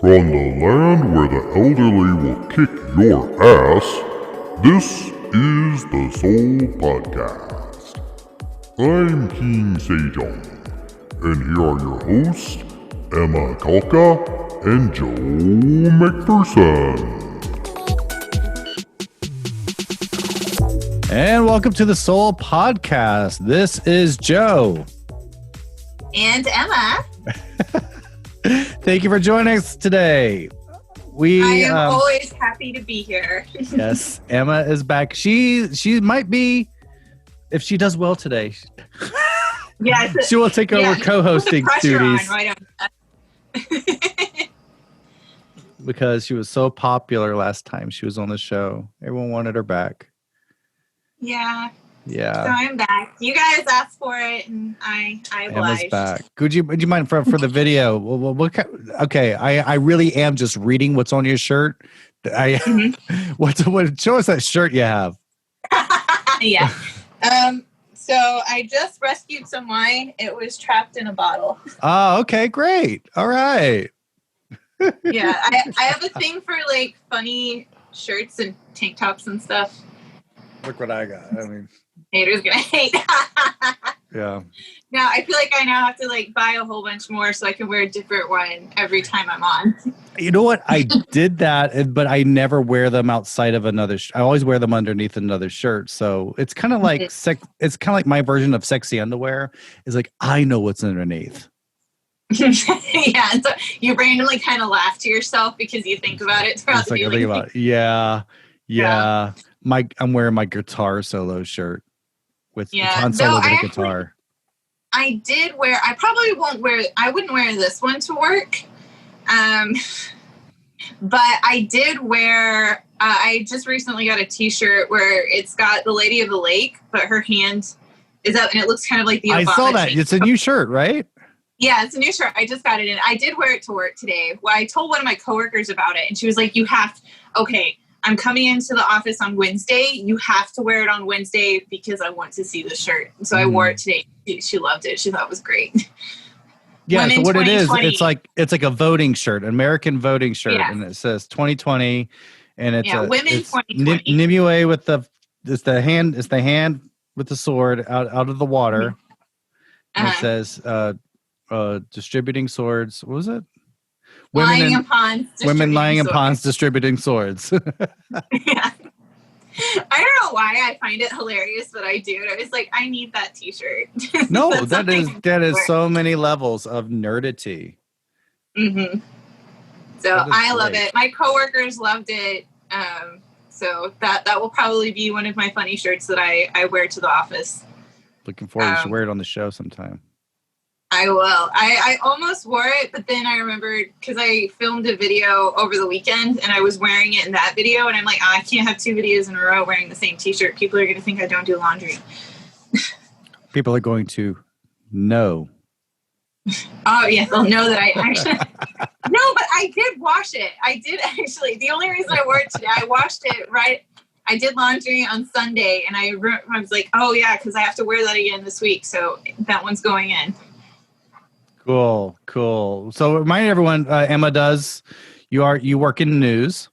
From the land where the elderly will kick your ass, this is the Seoul Podcast. I'm King Sejong, and here are your hosts, Emma Kalka and Joe McPherson. And welcome to the Seoul Podcast. This is Joe. And Emma. Thank you for joining us today. I am always happy to be here. Yes, Emma is back. She might be, if she does well today. Yeah, she will take over co-hosting duties. Because she was so popular last time she was on the show. Everyone wanted her back. Yeah. Yeah. So I'm back. You guys asked for it, and I obliged. Emma's back. Would you mind for the video? Okay, I really am just reading what's on your shirt. What? Show us that shirt you have. Yeah. So I just rescued some wine. It was trapped in a bottle. Oh, okay, great. All right. Yeah, I have a thing for like funny shirts and tank tops and stuff. Look what I got. I mean, haters gonna hate. Yeah. Now I feel like I now have to like buy a whole bunch more so I can wear a different one every time I'm on. You know what? I did that, but I never wear them outside of another. I always wear them underneath another shirt. So it's kind of like it's kind of like my version of sexy underwear. Is like I know what's underneath. Yeah, so you randomly kind of laugh to yourself because you think about it throughout the feeling. Yeah. I'm wearing my guitar solo shirt with guitar solo with a guitar. I did wear. I probably won't wear. I wouldn't wear this one to work. But I did wear. I just recently got a T-shirt where it's got the Lady of the Lake, but her hand is up, and it looks kind of like the Obama. I saw that. It's a new shirt, right? Yeah, it's a new shirt. I just got it in. I did wear it to work today. Well, I told one of my coworkers about it, and she was like, okay, I'm coming into the office on Wednesday. You have to wear it on Wednesday because I want to see the shirt. So I wore it today. She loved it. She thought it was great. Yeah, so what it is, it's like a voting shirt, an American voting shirt, and it says 2020, and it's Women 2020. Nimue with the hand with the sword out of the water. And it says distributing swords. What was it? Women lying in ponds distributing swords. Yeah. I don't know why I find it hilarious, but I do. I was like, I need that T-shirt. No, that is so many levels of nerdity. Mm-hmm. So I love it. My coworkers loved it. So that will probably be one of my funny shirts that I wear to the office. Looking forward to wear it on the show sometime. I will. I almost wore it, but then I remembered because I filmed a video over the weekend and I was wearing it in that video. And I'm like, I can't have 2 videos in a row wearing the same T-shirt. People are going to think I don't do laundry. People are going to know. Oh, yeah. They'll know that I actually. No, but I did wash it. I did actually. The only reason I wore it today, I washed it right. I did laundry on Sunday and I was like, oh, yeah, because I have to wear that again this week. So that one's going in. Cool. So remind everyone, Emma you work in news.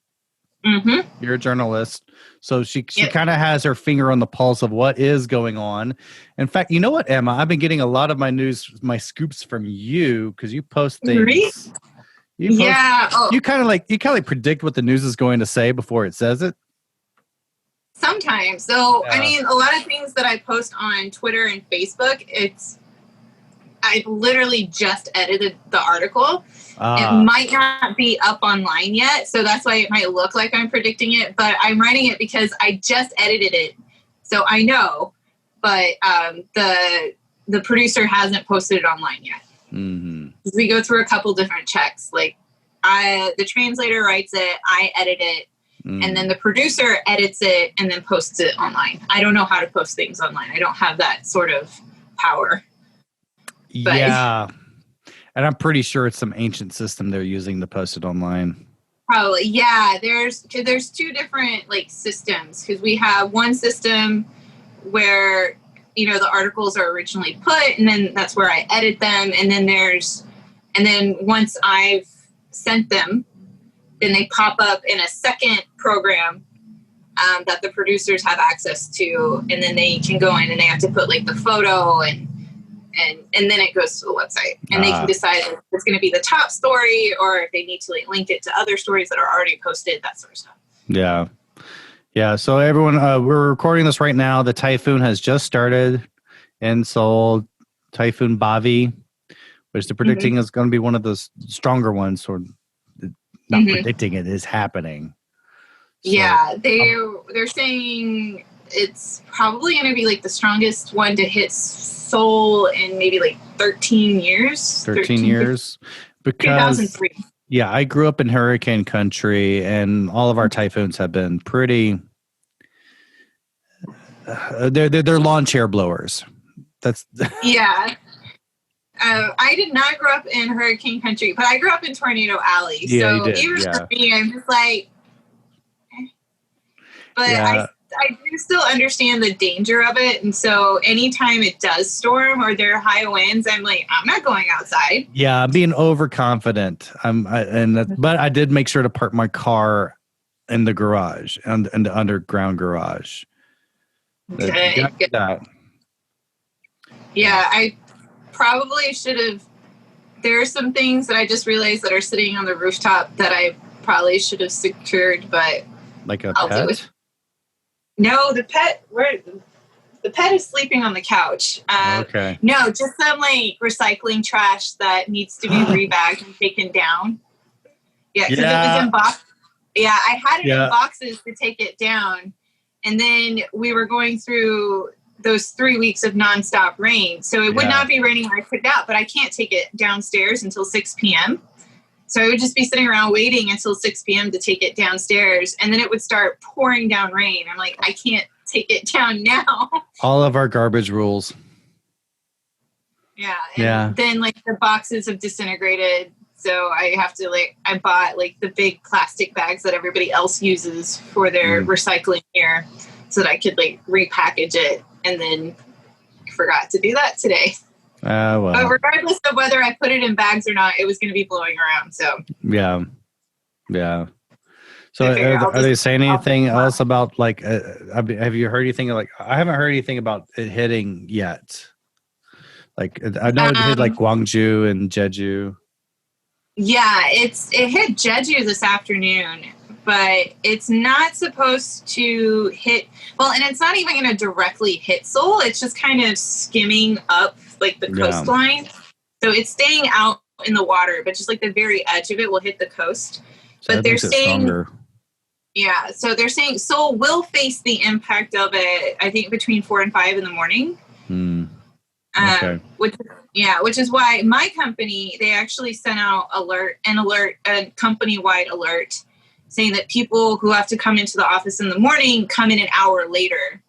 Mm-hmm. You're a journalist. So she kind of has her finger on the pulse of what is going on. In fact, you know what, Emma? I've been getting a lot of my scoops from you because you post things. Really? You kind of like predict what the news is going to say before it says it. Sometimes. So, I mean, a lot of things that I post on Twitter and Facebook, I literally just edited the article. It might not be up online yet, so that's why it might look like I'm predicting it, but I'm writing it because I just edited it, so I know, but the producer hasn't posted it online yet. Mm-hmm. We go through a couple different checks. Like, the translator writes it, I edit it, and then the producer edits it and then posts it online. I don't know how to post things online. I don't have that sort of power. But, yeah, and I'm pretty sure it's some ancient system they're using to post it online. Probably, yeah. There's 2 different like systems because we have one system where the articles are originally put, and then that's where I edit them, and then once I've sent them, then they pop up in a second program that the producers have access to, and then they can go in and they have to put like the photo and then it goes to the website, and they can decide if it's going to be the top story or if they need to like link it to other stories that are already posted, that sort of stuff. Yeah. Yeah. So everyone, we're recording this right now. The Typhoon has just started in Seoul. Typhoon Bavi, which they're predicting is going to be one of the stronger ones, or not predicting, it is happening. So, yeah, they're saying it's probably going to be like the strongest one to hit Seoul in maybe like 13 years. 13 years. Because 2003. Yeah, I grew up in hurricane country, and all of our typhoons have been pretty. They're lawn chair blowers. That's yeah. I did not grow up in hurricane country, but I grew up in Tornado Alley. Yeah, so you did. Even Yeah. for me, I'm just like, but Yeah. I do still understand the danger of it. And so anytime it does storm or there are high winds, I'm like, I'm not going outside. Yeah, I'm being overconfident. But I did make sure to park my car in the garage, in the underground garage. Good. That. Yeah, I probably should have. There are some things that I just realized that are sitting on the rooftop that I probably should have secured, but Like a I'll do pet? it. No, the pet is sleeping on the couch. Okay. No, just some like recycling trash that needs to be rebagged and taken down. Yeah, because it was in box. Yeah, I had it in boxes to take it down, and then we were going through those 3 weeks of nonstop rain, so it would not be raining when I put it out. But I can't take it downstairs until 6 p.m. So I would just be sitting around waiting until 6 p.m. to take it downstairs, and then it would start pouring down rain. I'm like, I can't take it down now. All of our garbage rules. Yeah. And then like the boxes have disintegrated. So I have to I bought like the big plastic bags that everybody else uses for their recycling here so that I could like repackage it, and then forgot to do that today. Well. But regardless of whether I put it in bags or not, it was going to be blowing around. So yeah. So are they saying anything else about like? Have you heard anything like? I haven't heard anything about it hitting yet. Like I know it hit like Gwangju and Jeju. Yeah, it hit Jeju this afternoon, but it's not supposed to hit. Well, and it's not even going to directly hit Seoul. It's just kind of skimming up like the coastline. So it's staying out in the water, but just like the very edge of it will hit the coast. So but they're saying, so they're saying Seoul will face the impact of it, I think, between 4 and 5 in the morning. Okay. Which is why my company, they actually sent out a company-wide alert saying that people who have to come into the office in the morning come in an hour later.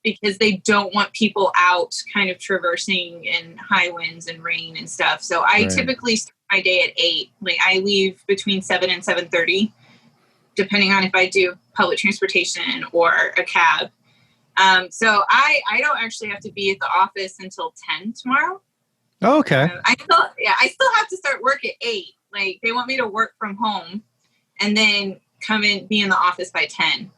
Because they don't want people out kind of traversing in high winds and rain and stuff. So I typically start my day at 8. Like I leave between 7 and 7:30, depending on if I do public transportation or a cab. So I don't actually have to be at the office until 10 tomorrow. Oh, okay. I still have to start work at 8. Like they want me to work from home and then come in, be in the office by 10.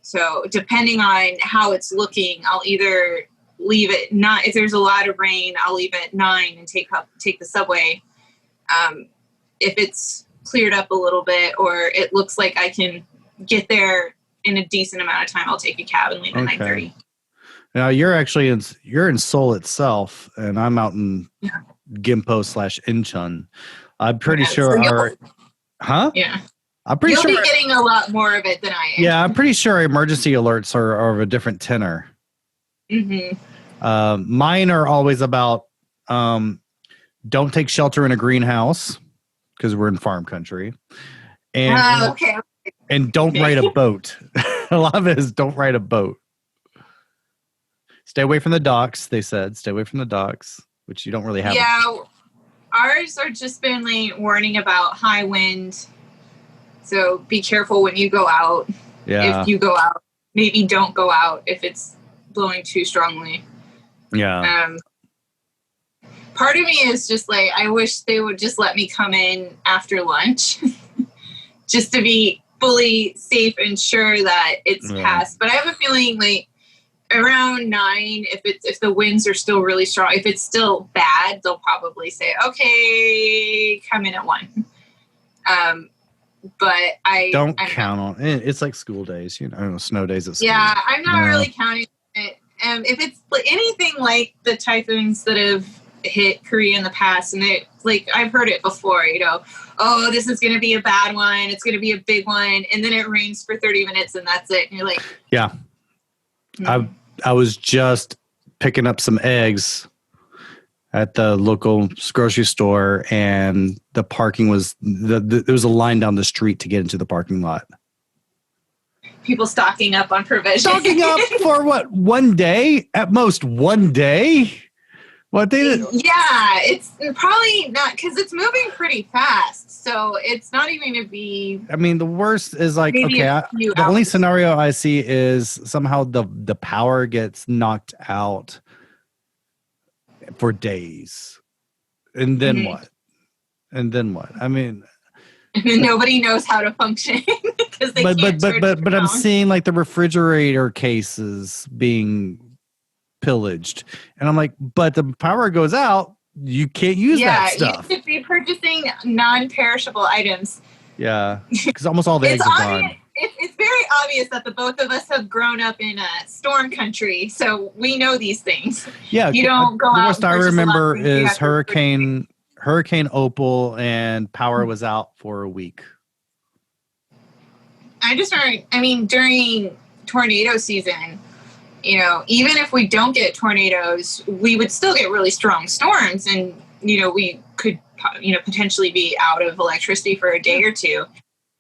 So depending on how it's looking, I'll either leave at 9. If there's a lot of rain, I'll leave at 9 and take the subway. If it's cleared up a little bit or it looks like I can get there in a decent amount of time, I'll take a cab and leave at 9:30. Now you're actually you're in Seoul itself, and I'm out in Gimpo/Incheon. I'm pretty sure Yeah. I'm pretty sure you'll be getting a lot more of it than I am. Yeah, I'm pretty sure emergency alerts are of a different tenor. Mine are always about don't take shelter in a greenhouse because we're in farm country, and and don't ride a boat. A lot of it is don't ride a boat. Stay away from the docks. They said stay away from the docks, which you don't really have. Yeah, ours are just been like warning about high wind. So be careful when you go out. Yeah. If you go out, maybe don't go out if it's blowing too strongly. Yeah. part of me is just like, I wish they would just let me come in after lunch just to be fully safe and sure that it's passed. But I have a feeling like around 9, if the winds are still really strong, if it's still bad, they'll probably say, okay, come in at 1. But I don't count on it. It's like school days, snow days at school. Yeah, I'm not really counting on it. If it's anything like the typhoons that have hit Korea in the past, and I've heard it before, oh, this is going to be a bad one. It's going to be a big one. And then it rains for 30 minutes and that's it. And you're like, yeah. I was just picking up some eggs at the local grocery store, and the parking was there was a line down the street to get into the parking lot. People stocking up on provisions. Stocking up for what? 1 day? At most 1 day? What they did? Yeah, it's probably not, because it's moving pretty fast. So it's not even going to be. I mean, the worst is like, the only scenario I see is somehow the power gets knocked out for days. And then what? And then what? I mean, and then nobody knows how to function because they can't turn it but I'm around. seeing like the refrigerator cases being pillaged, and I'm like, but the power goes out, you can't use that stuff. You should be purchasing non-perishable items. Yeah, because almost all the eggs are gone. It's very obvious that the both of us have grown up in a storm country, so we know these things. Yeah, you don't go out. The worst I remember is Hurricane Opal, and power was out for a week. During tornado season, even if we don't get tornadoes, we would still get really strong storms, and we could potentially be out of electricity for a day or two.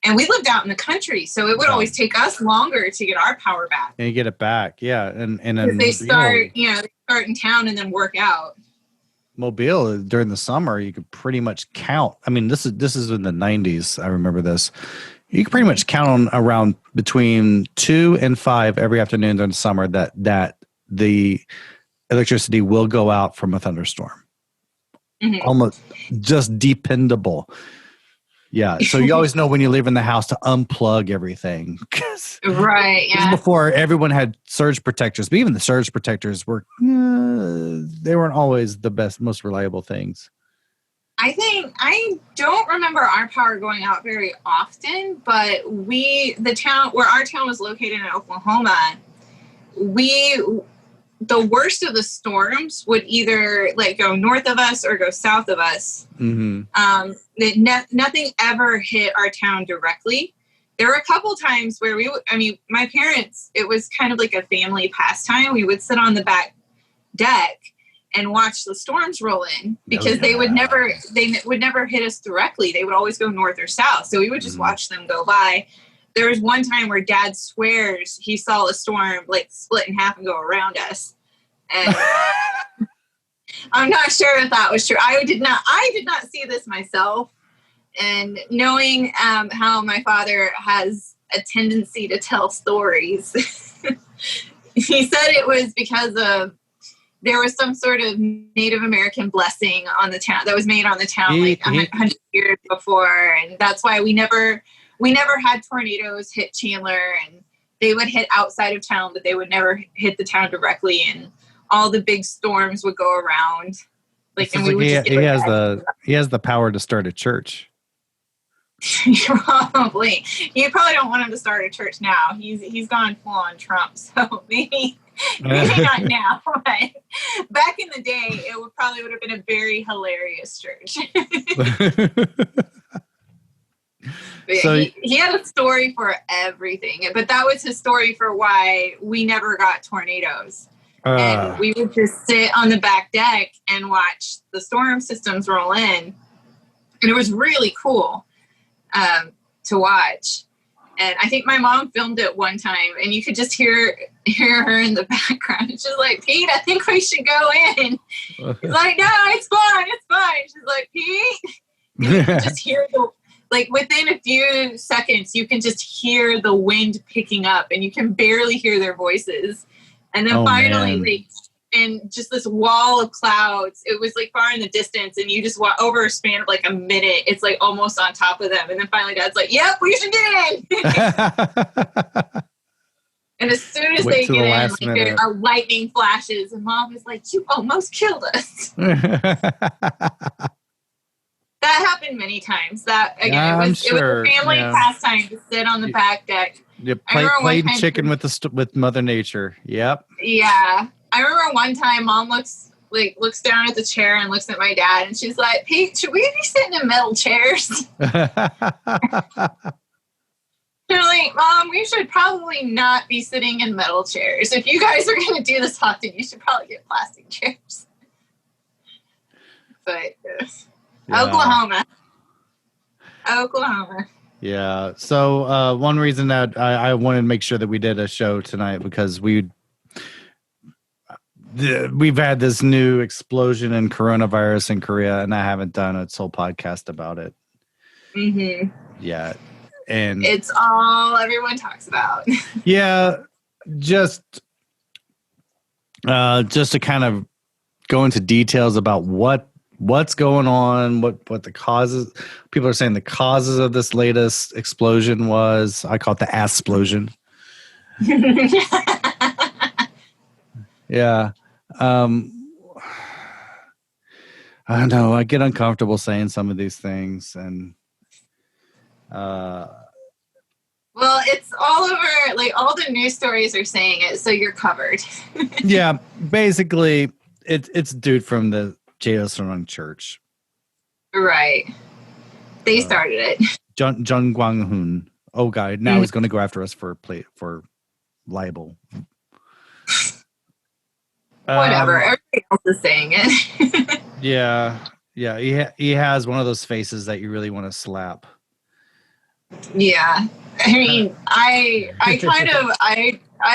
And we lived out in the country, so it would always take us longer to get our power back. And you get it back, yeah. And they start, they start in town and then work out. Mobile during the summer, you could pretty much count. I mean, this is in the 90s. I remember this. You could pretty much count on around between 2 and 5 every afternoon during the summer that the electricity will go out from a thunderstorm. Mm-hmm. Almost just dependable. Yeah, so you always know when you leave in the house to unplug everything. Right, yeah. Before, everyone had surge protectors, but even the surge protectors they weren't always the best, most reliable things. I don't remember our power going out very often, but the town where our town was located in Oklahoma, the worst of the storms would either go north of us or go south of us. Mm-hmm. Nothing ever hit our town directly. There were a couple times where my parents, it was kind of like a family pastime. We would sit on the back deck and watch the storms roll in, because they would never hit us directly. They would always go north or south. So we would just watch them go by. There was one time where Dad swears he saw a storm split in half and go around us. And I'm not sure if that was true. I did not see this myself. And knowing how my father has a tendency to tell stories, he said it was because of there was some sort of Native American blessing on the town that was made on the town 100 years before, and that's why we never had tornadoes hit Chandler, and they would hit outside of town, but they would never hit the town directly, and all the big storms would go around. And we would he has the power to start a church. Probably. You probably don't want him to start a church now. He's gone full on Trump, so maybe not now. But back in the day, it would have been a very hilarious church. So he had a story for everything, but that was his story for why we never got tornadoes. And we would just sit on the back deck and watch the storm systems roll in, and it was really cool to watch. And I think my mom filmed it one time, and you could just hear her in the background. She's like, "Pete, I think we should go in." He's like, "No, it's fine. She's like, "Pete," and you can just hear within a few seconds, you can just hear the wind picking up, and you can barely hear their voices. And then finally, and just this wall of clouds. It was like far in the distance, and you just walk over a span of like a minute. It's like almost on top of them, and then finally Dad's like, "Yep, we should get in." And as soon as they get in, like, there are lightning flashes, and Mom is like, "You almost killed us." That happened many times. That again, it was a family pastime to sit on the back deck. Yeah, played chicken with Mother Nature. Yep. Yeah, I remember one time Mom looks down at the chair and looks at my dad, and she's like, "Pete, should we be sitting in metal chairs?" They're like, "Mom, we should probably not be sitting in metal chairs. If you guys are going to do this often, you should probably get plastic chairs." But Oklahoma. Yeah. So one reason that I wanted to make sure that we did a show tonight because we've had this new explosion in coronavirus in Korea, and I haven't done a Seoul podcast about it yet. And it's all everyone talks about. Yeah, just to kind of go into details about what's going on, what the causes. People are saying the causes of this latest explosion was, I call it the assplosion. Yeah. I don't know. I get uncomfortable saying some of these things, and well, it's all over. Like all the news stories are saying it, so you're covered. Yeah, basically, it's dude from the Jaehoseong Church. Right. They started it. Kwang-hoon. Oh, God. Now he's going to go after us for libel. Whatever. Everybody else is saying it. Yeah. He has one of those faces that you really want to slap. Yeah. I mean, I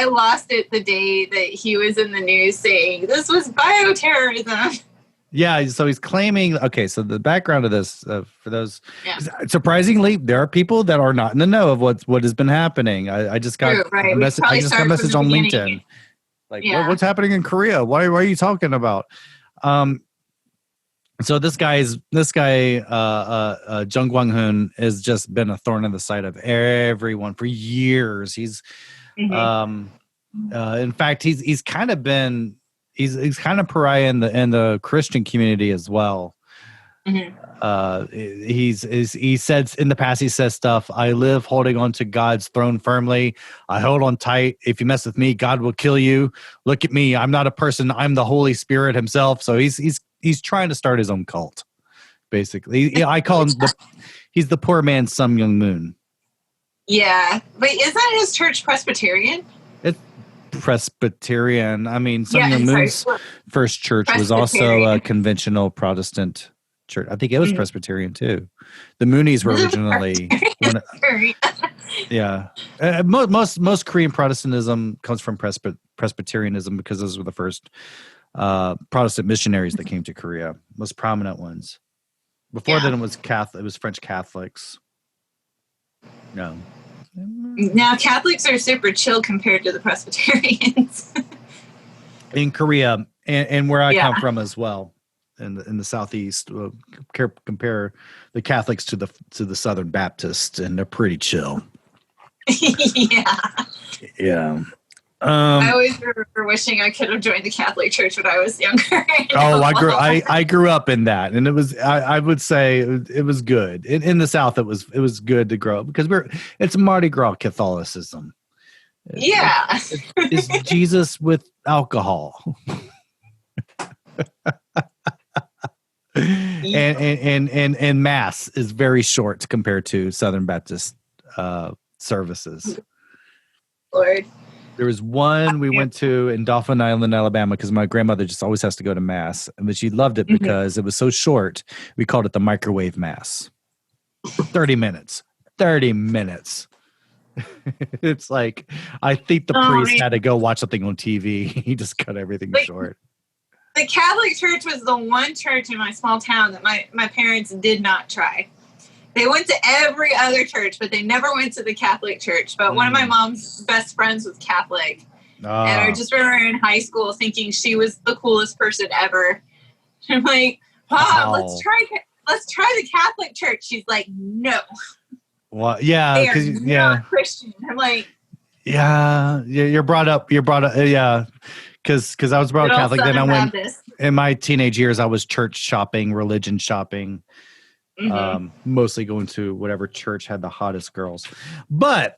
lost it the day that he was in the news saying this was bioterrorism. Yeah, so he's claiming. Okay, so the background of this, for those, surprisingly, there are people that are not in the know of what has been happening. I just got a message. I just got a message on LinkedIn, like, what's happening in Korea? Why are you talking about? So this guy, Jung Kwang-hoon, has just been a thorn in the side of everyone for years. He's, in fact, he's kind of been. He's kind of pariah in the Christian community as well. He said in the past, he says stuff. I live holding on to God's throne firmly. I hold on tight. If you mess with me, God will kill you. Look at me. I'm not a person. I'm the Holy Spirit himself. So he's trying to start his own cult, basically. I call him he's the poor man's Sum Young Moon. Yeah, but isn't his church Presbyterian? It's Presbyterian. I mean, Sun Myung Moon's first church was also a conventional Protestant church. I think it was Presbyterian too. The Moonies were originally most Korean Protestantism comes from Presbyterianism because those were the first Protestant missionaries that came to Korea, most prominent ones. Before then, it was Catholic. It was French Catholics. No. Now Catholics are super chill compared to the Presbyterians. In Korea, and where I come from as well, in the Southeast, compare the Catholics to the Southern Baptists, and they're pretty chill. Yeah. I always remember wishing I could have joined the Catholic Church when I was younger. I grew up in that, and it was I would say it was good. In the South, it was good to grow up because it's Mardi Gras Catholicism. It's Jesus with alcohol. and Mass is very short compared to Southern Baptist services. Lord. There was one we went to in Dauphin Island, Alabama, because my grandmother just always has to go to Mass. But she loved it because it was so short. We called it the microwave Mass. 30 minutes. 30 minutes. It's like, I think the priest had to go watch something on TV. He just cut everything short. The Catholic Church was the one church in my small town that my parents did not try. They went to every other church, but they never went to the Catholic Church. But one of my mom's best friends was Catholic. And I just remember in high school thinking she was the coolest person ever. I'm like, let's try the Catholic Church. She's like, no. Well, yeah, they are not Christian. I'm like, you're brought up, yeah, because I was brought up Catholic. Then I went in my teenage years. I was church shopping, religion shopping, mostly going to whatever church had the hottest girls, but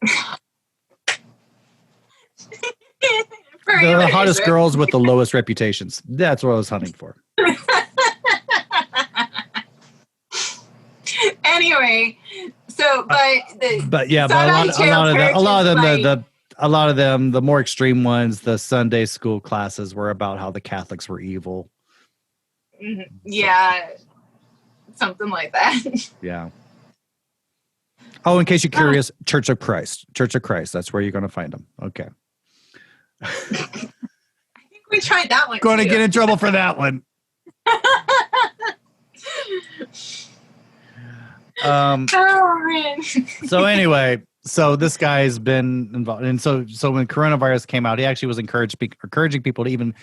the hottest girls with the lowest reputations. That's what I was hunting for. Anyway, so but a lot of them, the more extreme ones, the Sunday school classes were about how the Catholics were evil. Yeah, something like that. Yeah. Oh, in case you're curious, Church of Christ. That's where you're going to find them. Okay. I think we tried that one. Going to get in trouble for that one. So anyway, so this guy's been involved, and so when coronavirus came out, he actually was encouraging people to even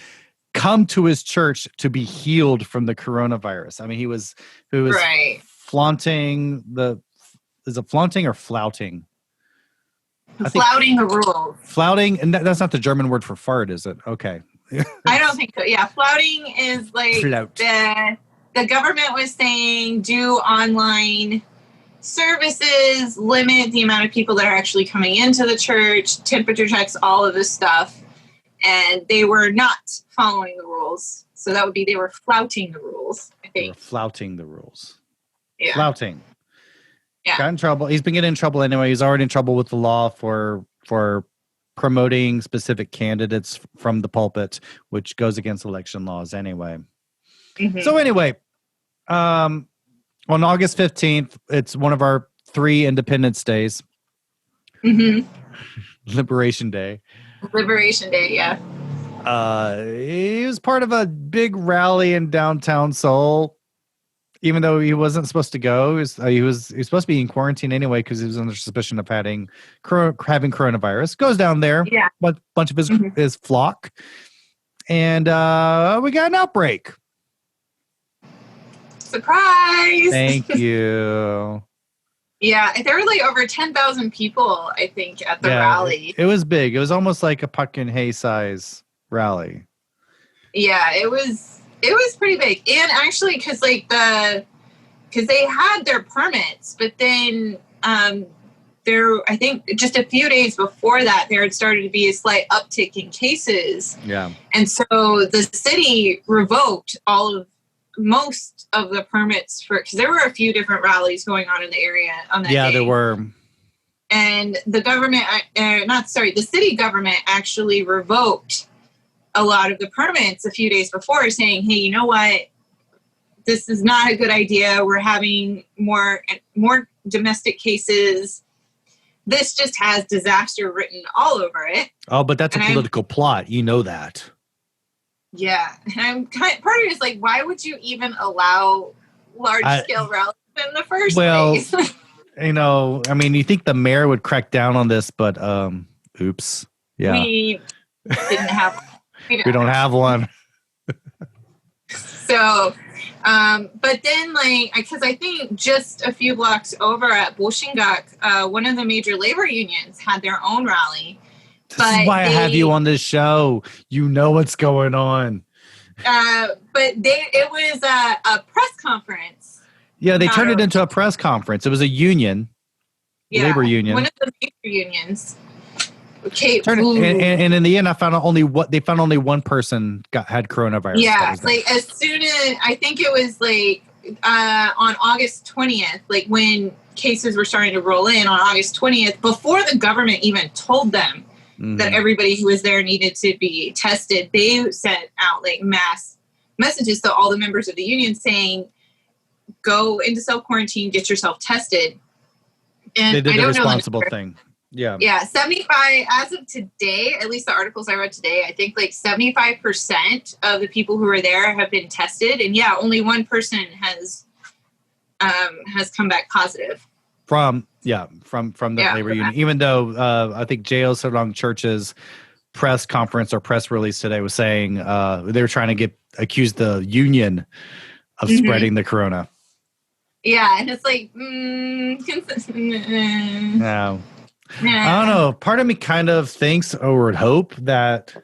come to his church to be healed from the coronavirus. I mean, he was flaunting is it flaunting or flouting? Flouting the rules. Flouting, and that's not the German word for fart, is it? Okay. I don't think so. Yeah, flouting is like the government was saying do online services, limit the amount of people that are actually coming into the church, temperature checks, all of this stuff. And they were not following the rules. So that would be they were flouting the rules, I think. They were flouting the rules. Yeah. Flouting. Yeah. Got in trouble. He's been getting in trouble anyway. He's already in trouble with the law for promoting specific candidates from the pulpit, which goes against election laws anyway. So anyway, on August 15th, it's one of our 3 Independence Days. Liberation Day. Yeah. He was part of a big rally in downtown Seoul, even though he wasn't supposed to go. He was supposed to be in quarantine anyway because he was under suspicion of having coronavirus. Goes down there, a bunch of his flock, and we got an outbreak. Surprise! Thank you. Yeah, there were like over 10,000 people, I think, at the rally. It was big. It was almost like a puck and hay size rally. Yeah, it was pretty big. And actually, because they had their permits, but then I think just a few days before that, there had started to be a slight uptick in cases. Yeah. And so the city revoked most of the permits because there were a few different rallies going on in the area on that day. Yeah, there were. And the government, the city government actually revoked a lot of the permits a few days before, saying, hey, you know what? This is not a good idea. We're having more domestic cases. This just has disaster written all over it. Oh, but that's a political plot. You know that. Yeah. And part of it is like, why would you even allow large-scale rallies in the first place? You know, I mean, you think the mayor would crack down on this, but oops. Yeah. We didn't have one. We don't have one. So, but then because I think just a few blocks over at Boshingak, one of the major labor unions had their own rally. This is why I have you on this show. You know what's going on. But it was a press conference. Yeah, they turned it into a press conference. It was a union, labor union. One of the major unions. Okay. And in the end, they found only one person had coronavirus. Yeah, as soon as I think it was on August 20th, when cases were starting to roll in on August 20th, before the government even told them that everybody who was there needed to be tested, they sent out mass messages to all the members of the union saying, go into self-quarantine, get yourself tested. And they did the responsible thing. Yeah. Yeah. 75, as of today, at least the articles I read today, I think 75% of the people who are there have been tested. And only one person has come back positive. From the labor union, even though I think Jail Sarong churches press conference or press release today was saying they were trying to accuse the union of spreading the corona. Yeah, and it's like, No. I don't know. Part of me kind of thinks or would hope that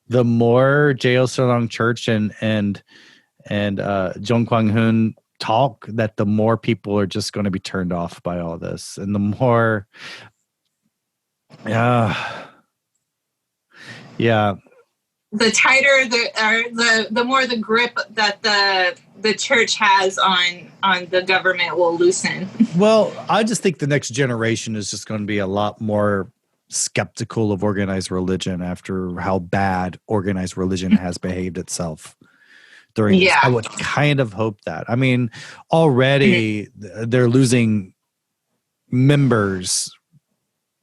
the more J.O. Silong Church and Jung Kwang-hoon talk, that the more people are just going to be turned off by all this, and the more, yeah. The tighter the more the grip that the church has on the government will loosen. Well, I just think the next generation is just going to be a lot more skeptical of organized religion after how bad organized religion has behaved itself during this. I would kind of hope that. I mean, already they're losing members.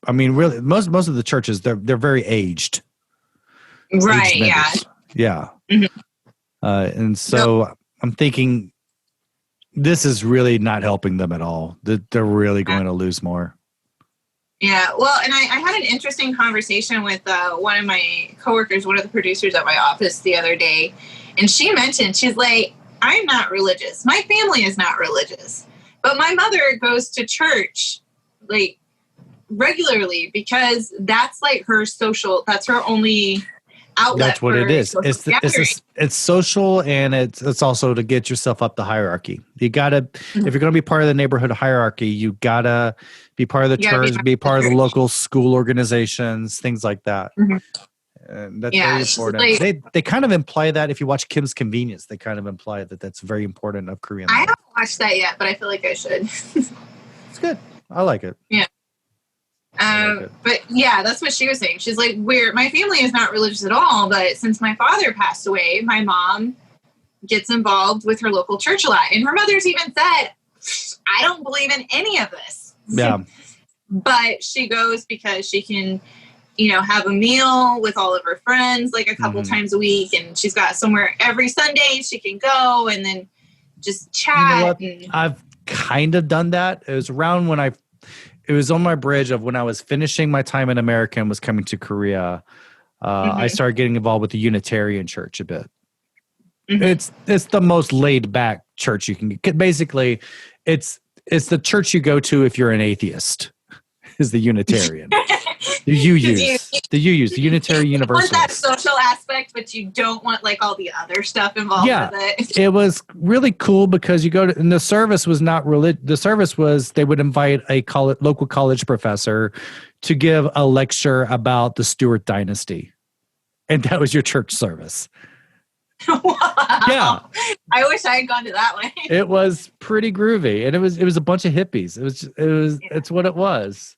I mean, really, most of the churches, they're very aged. Right, yeah. And so I'm thinking this is really not helping them at all. They're really going to lose more. Yeah, well, and I had an interesting conversation with one of my coworkers, one of the producers at my office the other day, and she mentioned, she's like, I'm not religious. My family is not religious, but my mother goes to church like regularly because that's like her social, that's her only outlet. That's what it is. It's social, and it's also to get yourself up the hierarchy. You gotta, if you're going to be part of the neighborhood hierarchy, you gotta be part of the church, be part of the local school organizations, things like that. And that's very important. Like, they kind of imply that if you watch Kim's Convenience, they kind of imply that that's very important of Korean life. I haven't watched that yet, but I feel like I should. It's good. I like it. Yeah. But yeah, that's what she was saying. She's like, my family is not religious at all, but since my father passed away, my mom gets involved with her local church a lot. And her mother's even said, I don't believe in any of this. Yeah. But she goes because she can, have a meal with all of her friends like a couple times a week, and she's got somewhere every Sunday she can go and then just chat. I've kind of done that. It was around when it was on my bridge of when I was finishing my time in America and was coming to Korea. I started getting involved with the Unitarian Church a bit. It's the most laid back church you can get. Basically, it's the church you go to if you're an atheist. Is the Unitarian. the Unitarian Universalist. You want that social aspect, but you don't want like all the other stuff involved with it. It was really cool because you go to, and the service was not the service was, they would invite a local college professor to give a lecture about the Stuart dynasty. And that was your church service. Wow. Yeah. I wish I had gone to that one. It was pretty groovy. And it was a bunch of hippies. It's what it was.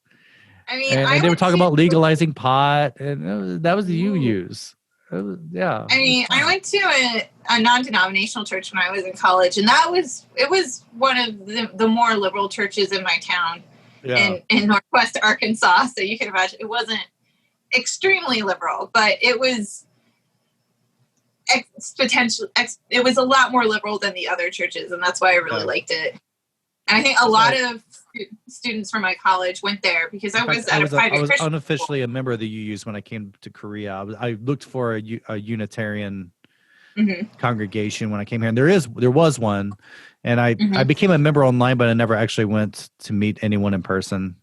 I mean, and they were talking about legalizing pot, and that was the UUs. Yeah. I mean, I went to a non-denominational church when I was in college, and it was one of the more liberal churches in my town in Northwest Arkansas. So you can imagine it wasn't extremely liberal, but it was it was a lot more liberal than the other churches, and that's why I really liked it. And I think a lot of students from my college went there because I was at a private Christian school. Unofficially a member of the UUs when I came to Korea. I looked for a Unitarian congregation when I came here, and there was one, and I became a member online, but I never actually went to meet anyone in person.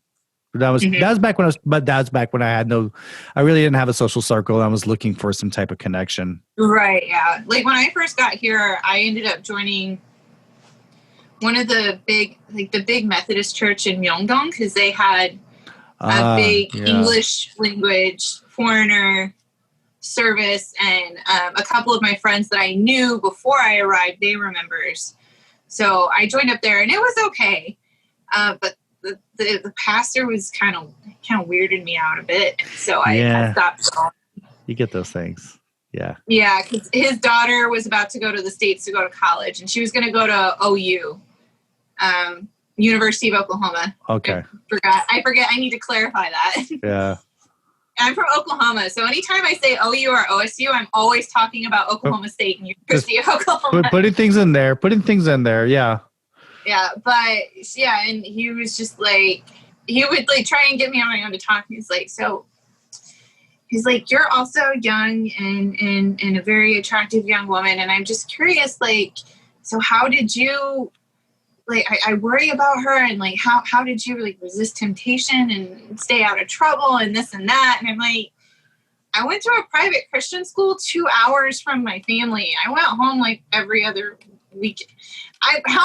That was back when I really didn't have a social circle. I was looking for some type of connection. Right. Yeah. Like when I first got here, I ended up joining one of the big Methodist church in Myeongdong because they had a big English language foreigner service, and a couple of my friends that I knew before I arrived, they were members. So I joined up there, and it was okay. But the pastor was kind of weirded me out a bit, so I stopped going. You get those things. Yeah. Yeah, because his daughter was about to go to the States to go to college, and she was going to go to OU. University of Oklahoma. Okay. I forget. I need to clarify that. Yeah. I'm from Oklahoma, so anytime I say OU or OSU, I'm always talking about Oklahoma State and University of Oklahoma. Putting things in there. Yeah. Yeah, but yeah, and he was just like, he would like try and get me on my own to talk. He's like, so he's like, you're also young and a very attractive young woman. And I'm just curious, like, so how did you, like, I worry about her, and like, how did you like resist temptation and stay out of trouble and this and that? And I'm like, I went to a private Christian school 2 hours from my family. I went home like every other week.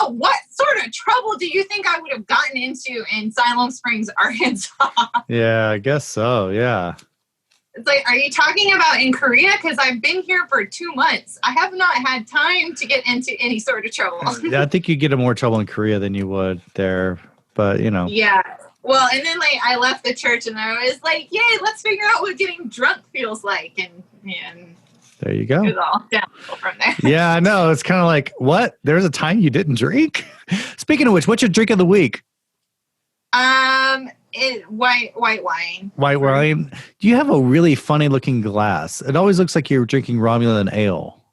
What sort of trouble do you think I would have gotten into in Siloam Springs, Arkansas? Yeah, I guess so. Yeah. It's like, are you talking about in Korea? Because I've been here for 2 months. I have not had time to get into any sort of trouble. Yeah, I think you get in more trouble in Korea than you would there, but you know. Yeah. Well, and then like I left the church and I was like, yay, let's figure out what getting drunk feels like. And there you go. it was all downhill from there. Yeah, I know. It's kind of like, what? There was a time you didn't drink? Speaking of which, what's your drink of the week? White wine. White wine. Do you have a really funny looking glass? It always looks like you're drinking Romulan ale.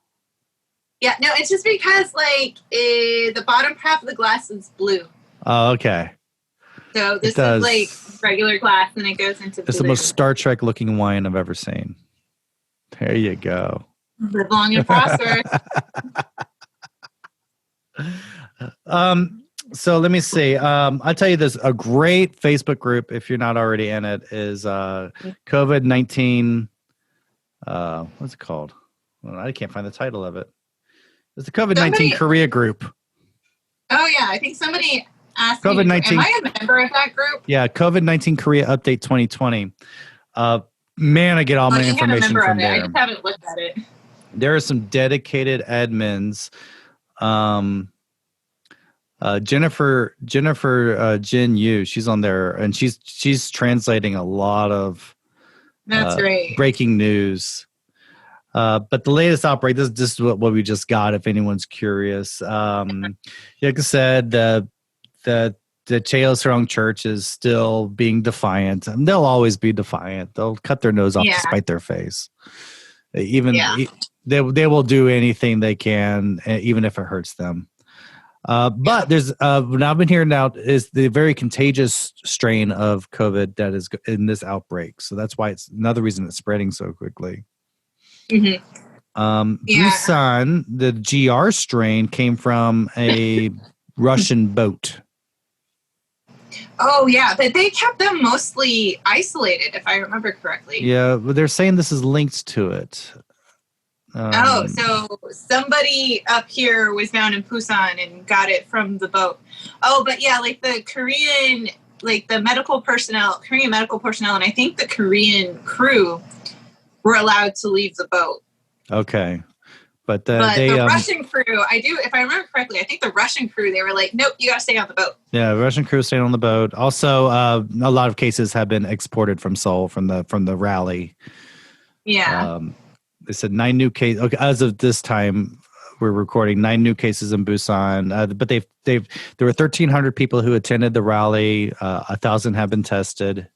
Yeah, no, it's just because like the bottom half of the glass is blue. Oh, okay. So this is like regular glass, and it goes into blue. It's the most Star Trek looking wine I've ever seen. There you go. Live long and prosper. So let me see. I'll tell you this. A great Facebook group, if you're not already in it, is COVID-19. What's it called? Well, I can't find the title of it. It's the COVID-19 Korea group. Oh, yeah. I think somebody asked COVID-19. Am I a member of that group? Yeah, COVID-19 Korea Update 2020. Man, I get all my information from there. I just haven't looked at it. There are some dedicated admins. Jennifer Jin Yu, she's on there, and she's translating a lot of breaking news. But the latest outbreak, this is what we just got. If anyone's curious, like I said, the Cheoseong Church is still being defiant, and they'll always be defiant. They'll cut their nose off to spite their face. They will do anything they can, even if it hurts them. But there's what I've been hearing now is the very contagious strain of COVID that is in this outbreak. So that's why it's another reason it's spreading so quickly. Mm-hmm. Busan, the GR strain came from a Russian boat. Oh, yeah, but they kept them mostly isolated, if I remember correctly. Yeah, but they're saying this is linked to it. So somebody up here was down in Busan and got it from the boat. Oh, but yeah, like the Korean medical personnel, and I think the Korean crew were allowed to leave the boat. Okay. But the Russian crew, if I remember correctly, I think the Russian crew, they were like, nope, you got to stay on the boat. Yeah, the Russian crew stayed on the boat. Also, a lot of cases have been exported from Seoul, from the rally. Yeah. They said 9 new cases. Okay, as of this time, we're recording 9 new cases in Busan. But there were 1,300 people who attended the rally. 1,000 have been tested.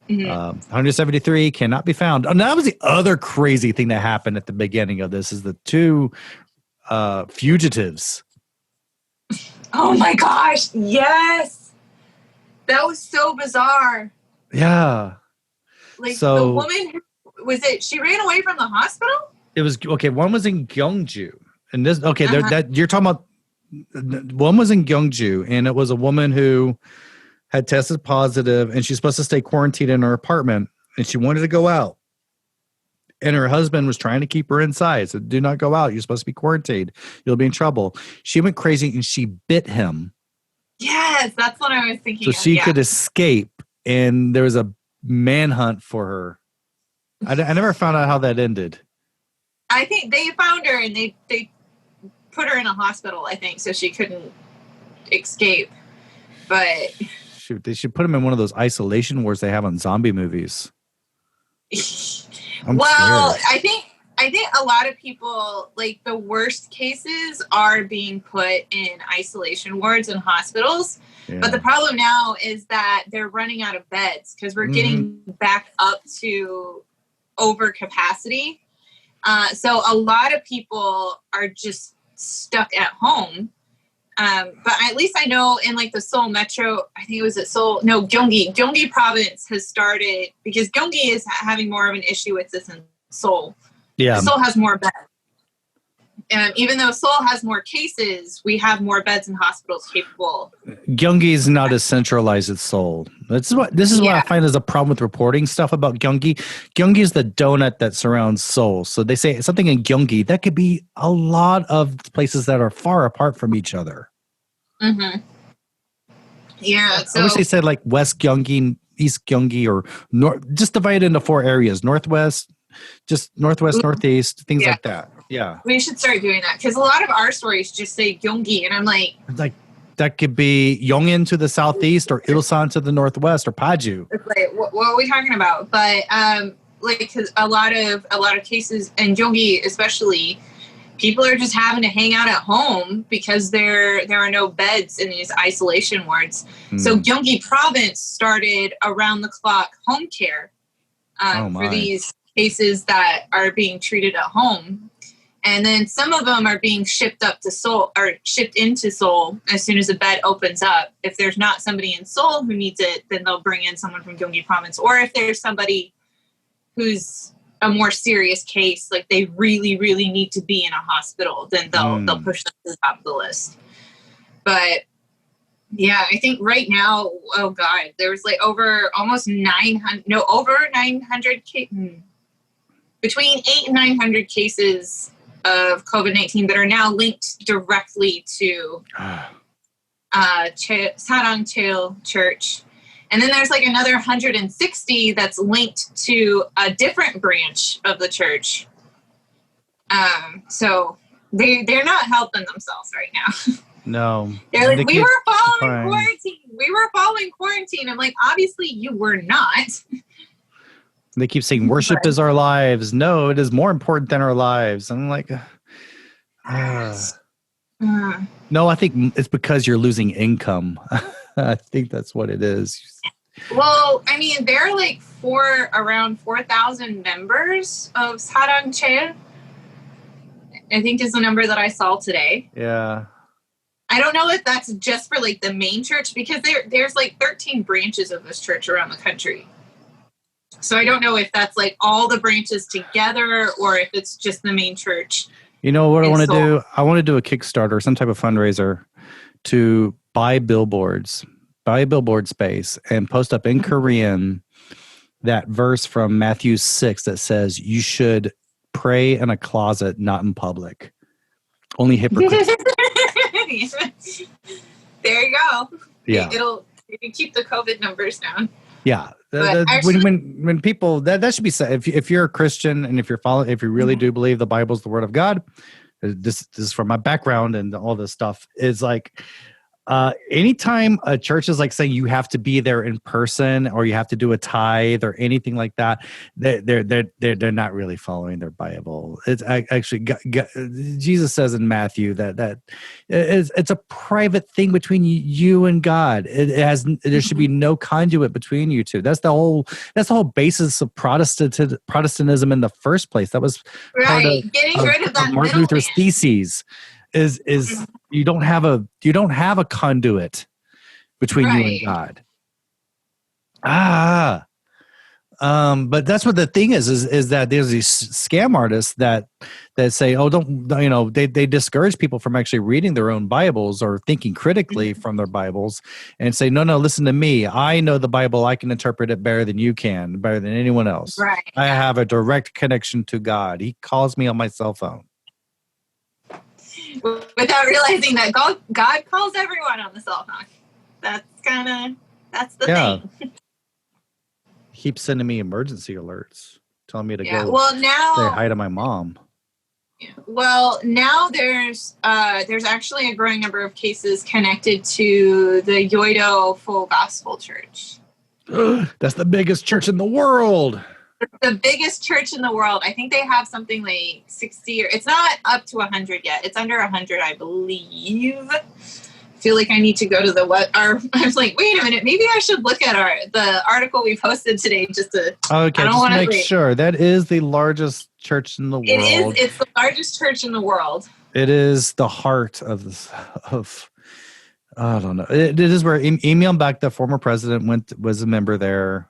Mm-hmm. 173 cannot be found. And that was the other crazy thing that happened at the beginning of this: is the 2 fugitives. Oh my gosh! Yes, that was so bizarre. Yeah. Like the woman. She ran away from the hospital? It was okay. One was in Gyeongju, and this that you're talking about. One was in Gyeongju, and it was a woman who had tested positive, and she's supposed to stay quarantined in her apartment, and she wanted to go out, and her husband was trying to keep her inside. Said, "Do not go out. You're supposed to be quarantined. You'll be in trouble." She went crazy, and she bit him. Yes, that's what I was thinking. So she could escape, and there was a manhunt for her. I never found out how that ended. I think they found her and they put her in a hospital, I think, so she couldn't escape. But shoot, they should put him in one of those isolation wards they have on zombie movies. Well, I think a lot of people, like the worst cases are being put in isolation wards in hospitals. Yeah. But the problem now is that they're running out of beds because we're getting back up to over capacity. So a lot of people are just stuck at home But at least I know in like the Seoul Metro, I think it was at Seoul, no, Gyeonggi province has started, because Gyeonggi is having more of an issue with this in Seoul. Yeah. Seoul has more beds. And even though Seoul has more cases, we have more beds in hospitals capable. Gyeonggi is not as centralized as Seoul. This is what I find is a problem with reporting stuff about Gyeonggi. Gyeonggi is the donut that surrounds Seoul. So they say something in Gyeonggi, that could be a lot of places that are far apart from each other. Mm-hmm. Yeah. I wish they said like West Gyeonggi, East Gyeonggi, or just divide it into 4 areas. Northwest, Northeast, things like that. Yeah. We should start doing that, because a lot of our stories just say Gyeonggi, and I'm like that could be Yongin to the southeast, or Ilsan to the northwest, or Paju. It's like, what are we talking about? But like, cause a lot of cases, and Gyeonggi especially, people are just having to hang out at home because there are no beds in these isolation wards. So Gyeonggi province started around the clock home care for these cases that are being treated at home. And then some of them are being shipped up to Seoul, or shipped into Seoul as soon as a bed opens up. If there's not somebody in Seoul who needs it, then they'll bring in someone from Gyeonggi province. Or if there's somebody who's a more serious case, like they really, really need to be in a hospital, then they'll push them to the top of the list. But yeah, I think right now, oh God, there's like over 900 between 800 and 900 cases of COVID-19 that are now linked directly to Sarang Cheil Church. And then there's like another 160 that's linked to a different branch of the church. So they're not helping themselves right now. No. They're like, we were following quarantine. We were following quarantine. I'm like, obviously you were not. They keep saying worship is our lives. No, it is more important than our lives. I'm like, no, I think it's because you're losing income. I think that's what it is. Well, I mean, there are like around 4,000 members of Sarang Cheil, I think is the number that I saw today. Yeah. I don't know if that's just for like the main church, because there's like 13 branches of this church around the country. So I don't know if that's like all the branches together, or if it's just the main church. You know what I want to do? I want to do a Kickstarter, some type of fundraiser to buy a billboard space, and post up in Korean that verse from Matthew 6 that says you should pray in a closet, not in public. Only hypocrites. There you go. Yeah. It'll keep the COVID numbers down. Yeah. When people that should be said. If you're a Christian, and if you really do believe the Bible is the Word of God, this is from my background and all this stuff, is like anytime a church is like saying you have to be there in person, or you have to do a tithe or anything like that, they're not really following their Bible. It's actually Jesus says in Matthew that it's a private thing between you and God. There should be no conduit between you two. That's the whole basis of Protestantism in the first place. That was right. Getting rid of that Martin Luther's theses. Is you don't have a conduit between you and God. But that's what the thing is that there's these scam artists that say, oh, they discourage people from actually reading their own Bibles or thinking critically from their Bibles, and say, no, listen to me. I know the Bible. I can interpret it better than you can, better than anyone else. Right. I have a direct connection to God. He calls me on my cell phone. Without realizing that God calls everyone on the cell phone. That's the thing. He keeps sending me emergency alerts, telling me to go now, say hi to my mom. Yeah. Well, now there's actually a growing number of cases connected to the Yoido Full Gospel Church. That's the biggest church in the world. The biggest church in the world. I think they have something like 60, or it's not up to 100 yet. It's under 100, I believe. I feel like I need to go to I was like, wait a minute, maybe I should look at the article we posted today just to. Okay, just make sure. That is the largest church in the world. It's the largest church in the world. It is the heart of I don't know. It is where Lee Myung-bak, the former president, was a member there.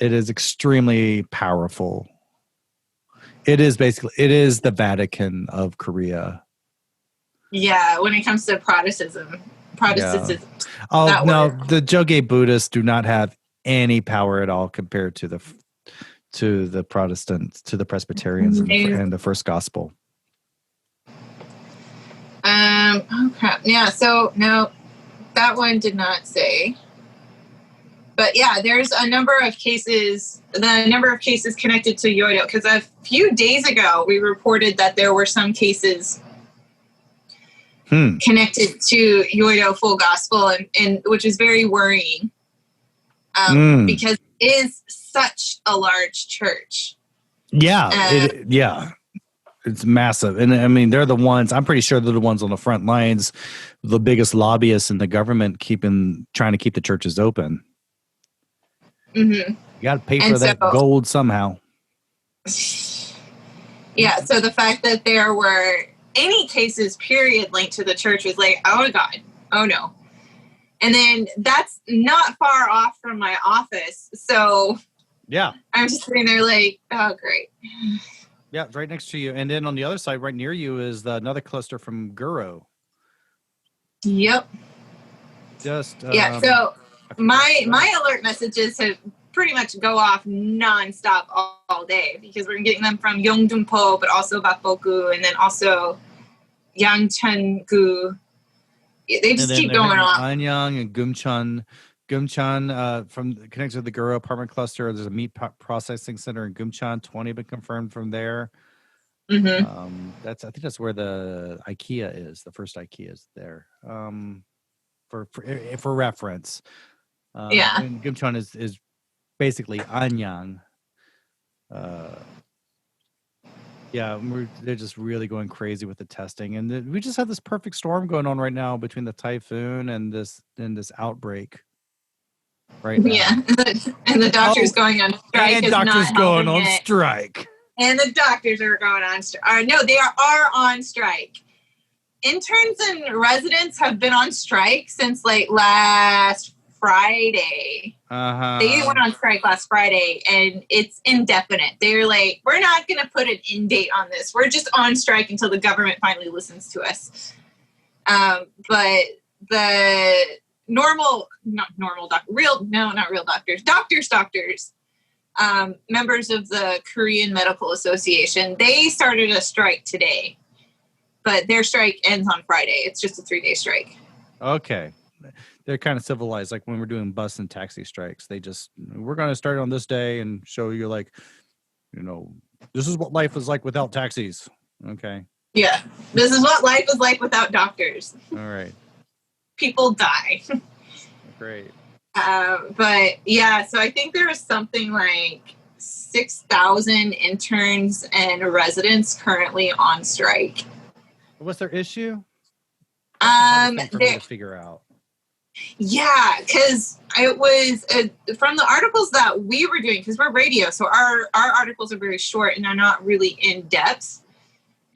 It is extremely powerful. It is the Vatican of Korea. Yeah, when it comes to Protestantism. Yeah. Oh no, the Jogye Buddhists do not have any power at all compared to the Protestants, to the Presbyterians and the First Gospel. Oh crap. Yeah, so no, that one did not say. But yeah, there's a number of cases connected to Yoido, because a few days ago we reported that there were some cases connected to Yoido Full Gospel, and which is very worrying, because it is such a large church. Yeah, it's massive. And I mean, they're the ones, I'm pretty sure they're the ones on the front lines, the biggest lobbyists in the government trying to keep the churches open. Mm-hmm. You got to pay for that gold somehow. Yeah, so the fact that there were any cases, period, linked to the church was like, oh God, oh no. And then that's not far off from my office. So yeah, I'm just sitting there like, oh great. Yeah, right next to you. And then on the other side, right near you, is another cluster from Guro. Yep. So my alert messages have pretty much go off nonstop all day, because we're getting them from Yongdunpo, but also Bakboku, and then also Yangcheon-gu. They just keep going off. Anyang and Gumcheon. Gumcheon from connected to the Guro apartment cluster. There's a meat processing center in Gumcheon. 20 been confirmed from there. Mm-hmm. I think that's where the IKEA is. The first IKEA is there. For reference. And Gumcheon is basically Anyang. They're just really going crazy with the testing, and we just have this perfect storm going on right now between the typhoon and this outbreak. Right now. Yeah, and the doctor's going on strike. And doctors going on strike. And the doctors are going on strike. No, they are on strike. Interns and residents have been on strike since like last Friday. They went on strike last Friday, and it's indefinite. They're like, we're not going to put an end date on this. We're just on strike until the government finally listens to us. But the doctors, members of the Korean Medical Association, they started a strike today, but their strike ends on Friday. It's just a 3-day strike. Okay. They're kind of civilized, like when we're doing bus and taxi strikes. We're going to start on this day and show you, like, this is what life is like without taxis. Okay. Yeah. This is what life is like without doctors. All right. People die. Great. But yeah, so I think there was something like 6,000 interns and residents currently on strike. What's their issue? They figure out. Yeah, because it was from the articles that we were doing, because we're radio, so our articles are very short and they're not really in depth.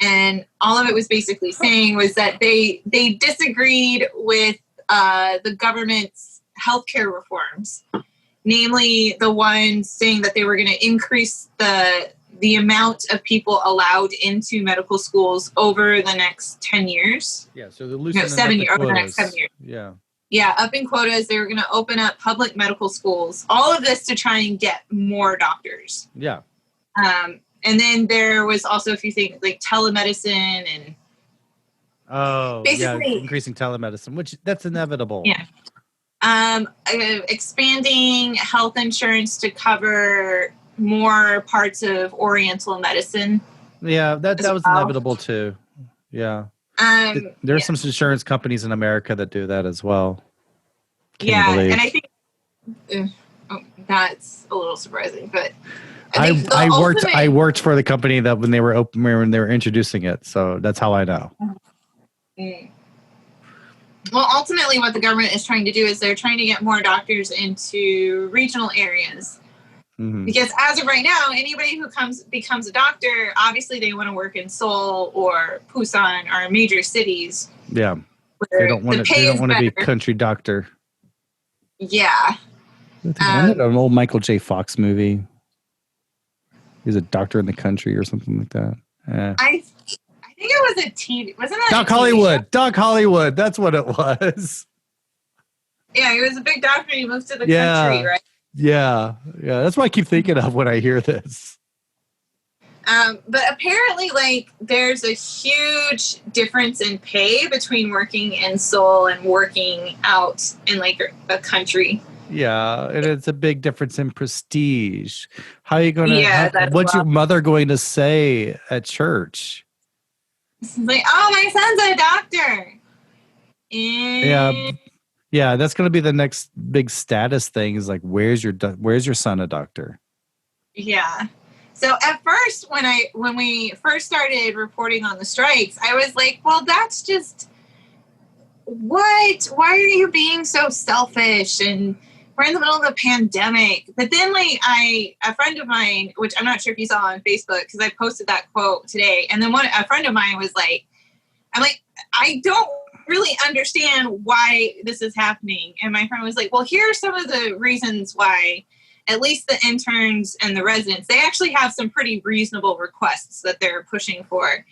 And all of it was basically saying was that they disagreed with the government's healthcare reforms, namely the ones saying that they were going to increase the amount of people allowed into medical schools over the next 10 years. Yeah, so the loosening over the next 7 years. Yeah. Yeah, up in quotas, they were going to open up public medical schools. All of this to try and get more doctors. Yeah. And then there was also a few things like telemedicine and basically increasing telemedicine, which that's inevitable. Yeah. Expanding health insurance to cover more parts of Oriental medicine. Yeah, that was inevitable too. Yeah. There are some insurance companies in America that do that as well. And I think that's a little surprising, but I worked for the company that when they were introducing it, so that's how I know. Well, ultimately, what the government is trying to do is they're trying to get more doctors into regional areas. Mm-hmm. Because as of right now, anybody who becomes a doctor, obviously they want to work in Seoul or Busan or major cities. Yeah. They don't want to be country doctor. Yeah. Wasn't it an old Michael J. Fox movie? He's a doctor in the country or something like that. I think it was a TV. Wasn't that Doc Hollywood? Doc Hollywood. That's what it was. Yeah, he was a big doctor. And he moved to the country, right? Yeah. That's what I keep thinking of when I hear this. But apparently, like, there's a huge difference in pay between working in Seoul and working out in, like, a country. Yeah, and it's a big difference in prestige. How are you going to? Yeah, what's your mother going to say at church? Like, oh, my son's a doctor. Yeah, that's going to be the next big status thing. Is like, where's your son a doctor? Yeah. So at first, when we first started reporting on the strikes, I was like, well, that's just what? Why are you being so selfish? And we're in the middle of a pandemic. But then, like, a friend of mine, which I'm not sure if you saw on Facebook, because I posted that quote today. And then a friend of mine was like, I'm like, I don't really understand why this is happening. And my friend was like, well, here are some of the reasons why. At least the interns and the residents, they actually have some pretty reasonable requests that they're pushing for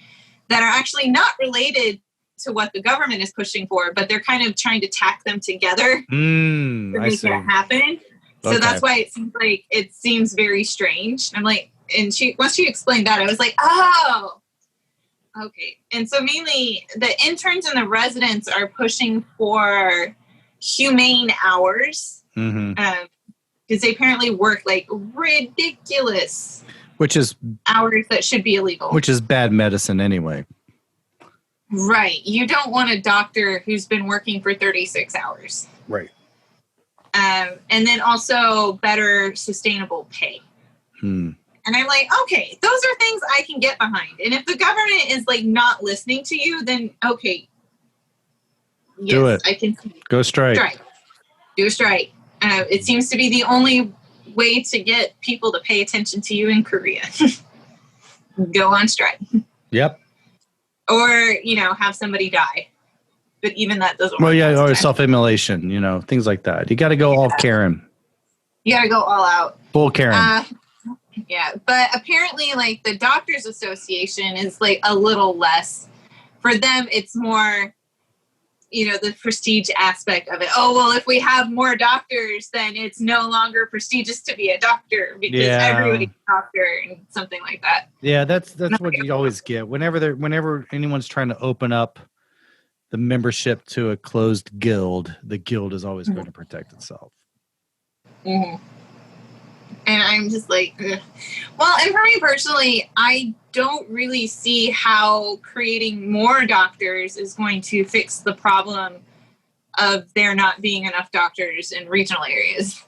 that are actually not related to what the government is pushing for, but they're kind of trying to tack them together to make that happen. So that's why it seems very strange. I'm like, and once she explained that, I was like, oh, okay. And so mainly the interns and the residents are pushing for humane hours. Mm-hmm. Because they apparently work like ridiculous hours that should be illegal. Which is bad medicine anyway. Right. You don't want a doctor who's been working for 36 hours. Right. And then also better sustainable pay. And I'm like, okay, those are things I can get behind. And if the government is like not listening to you, then okay. Yes, do it. I can go strike. Do a strike. It seems to be the only way to get people to pay attention to you in Korea. Go on strike. Yep. Or, have somebody die. But even that doesn't work. Well, yeah, or self-immolation, things like that. You got to go all Karen. You got to go all out. Full Karen. Yeah, but apparently, like, the Doctors Association is, like, a little less. For them, it's more... the prestige aspect of it. Oh, well, if we have more doctors, then it's no longer prestigious to be a doctor because everybody's a doctor and something like that. Yeah, that's what you always get. Whenever anyone's trying to open up the membership to a closed guild, the guild is always going to protect itself. Mm-hmm. And I'm just like, ugh. Well, and for me personally, I don't really see how creating more doctors is going to fix the problem of there not being enough doctors in regional areas.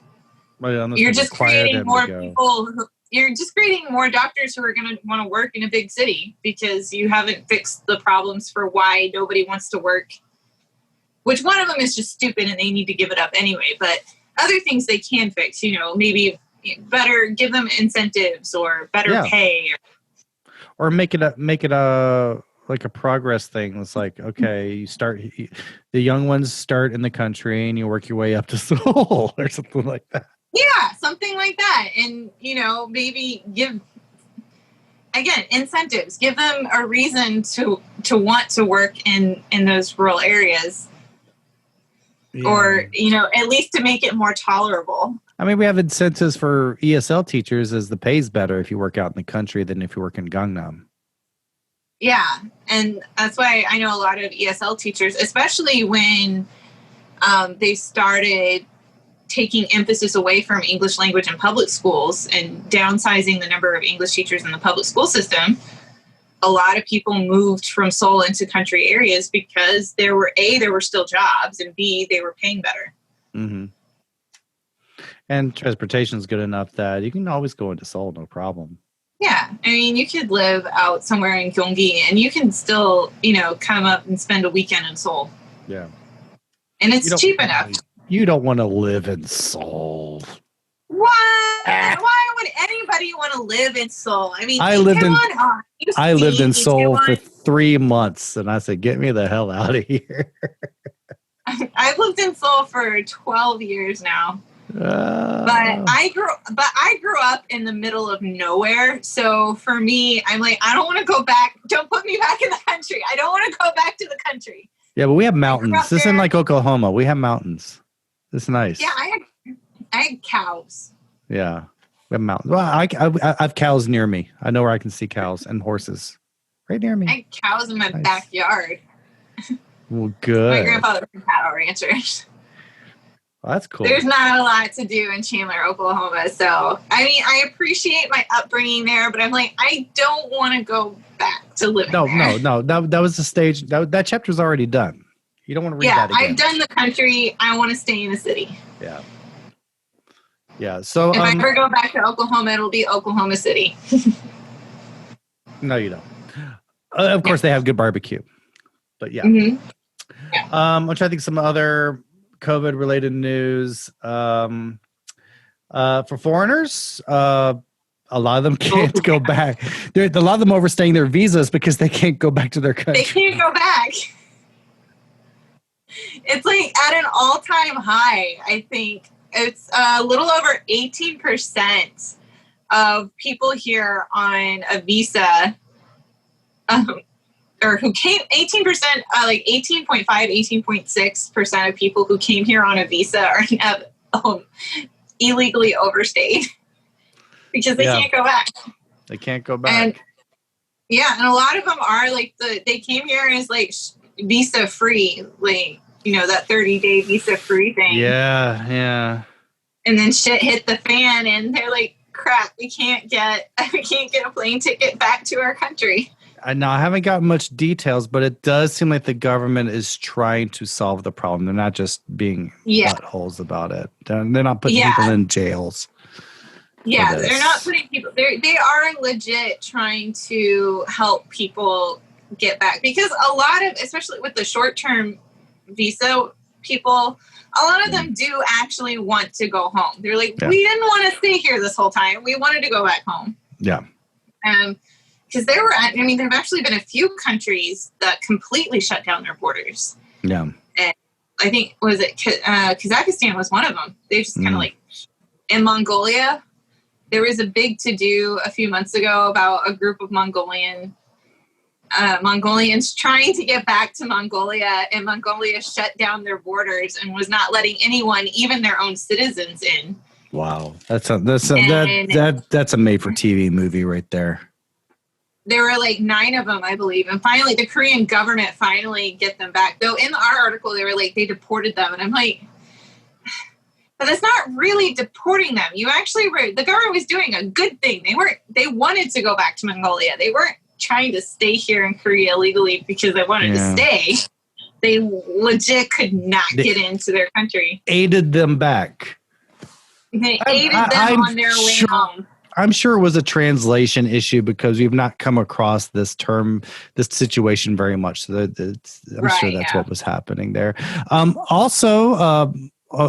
Well, you're just creating more people. You're just creating more doctors who are going to want to work in a big city because you haven't fixed the problems for why nobody wants to work. Which one of them is just stupid and they need to give it up anyway. But other things they can fix, maybe better give them incentives or better pay. Or make it a like a progress thing. It's like, okay, the young ones start in the country and you work your way up to Seoul or something like that. Yeah, something like that. And, maybe give, again, incentives. Give them a reason to want to work in those rural areas. Yeah. Or, at least to make it more tolerable. I mean, we have incentives for ESL teachers as the pay's better if you work out in the country than if you work in Gangnam. Yeah, and that's why I know a lot of ESL teachers, especially when they started taking emphasis away from English language in public schools and downsizing the number of English teachers in the public school system. A lot of people moved from Seoul into country areas because there were still jobs, and B, they were paying better. Mm-hmm. And transportation is good enough that you can always go into Seoul, no problem. Yeah. I mean, you could live out somewhere in Gyeonggi and you can still, come up and spend a weekend in Seoul. Yeah. And it's cheap enough. You don't want to live in Seoul. Why? Why would anybody want to live in Seoul? I mean, I lived in Seoul for 3 months, and I said, "Get me the hell out of here." I've lived in Seoul for 12 years now. But I grew up in the middle of nowhere. So for me, I'm like, I don't want to go back. Don't put me back in the country. I don't want to go back to the country. Yeah, but we have mountains. This isn't like Oklahoma. We have mountains. It's nice. Yeah, I had cows. Yeah, we have mountains. Well, I have cows near me. I know where I can see cows and horses right near me. I had cows in my backyard. Well, good. My grandfather was a cattle rancher. Well, that's cool. There's not a lot to do in Chandler, Oklahoma. So, I mean, I appreciate my upbringing there, but I'm like, I don't want to go back to living there. No. That was the stage. That chapter's already done. You don't want to read that again. I've done the country. I want to stay in the city. Yeah. Yeah. So if I ever go back to Oklahoma, it'll be Oklahoma City. No, you don't. Of course, they have good barbecue. But yeah. Mm-hmm. Yeah. I'm trying to think some other COVID related news. For foreigners, a lot of them can't go back. A lot of them overstaying their visas because they can't go back to their country. They can't go back. It's like at an all-time high. I think it's a little over 18% of people here on a visa, or who came, 18%, like 18.5, 18.6% of people who came here on a visa are illegally overstayed because they can't go back. They can't go back. And a lot of them are like they came here as like visa free, like, you know, that 30-day visa free thing. Yeah. And then shit hit the fan and they're like, crap, we can't get a plane ticket back to our country. I haven't got much details, but it does seem like the government is trying to solve the problem. They're not just being buttholes about it. They're not putting people in jails. Yeah, they're not putting people. They are legit trying to help people get back, because a lot of, especially with the short-term visa people, a lot of them do actually want to go home. They're like, we didn't want to stay here this whole time. We wanted to go back home. Yeah. Because there have actually been a few countries that completely shut down their borders. Yeah. And I think, Kazakhstan was one of them. They just kind of like, in Mongolia, there was a big to-do a few months ago about a group of Mongolians trying to get back to Mongolia, and Mongolia shut down their borders and was not letting anyone, even their own citizens, in. Wow. That's a made-for-TV movie right there. There were like 9 of them, I believe. And finally, the Korean government finally get them back. Though in our article, they were like, they deported them. And I'm like, but that's not really deporting them. You actually the government was doing a good thing. They wanted to go back to Mongolia. They weren't trying to stay here in Korea illegally because they wanted to stay. They legit could not get into their country. Aided them back. They aided them on their way home. I'm sure it was a translation issue because we've not come across this situation very much. So I'm sure that's what was happening there. Also,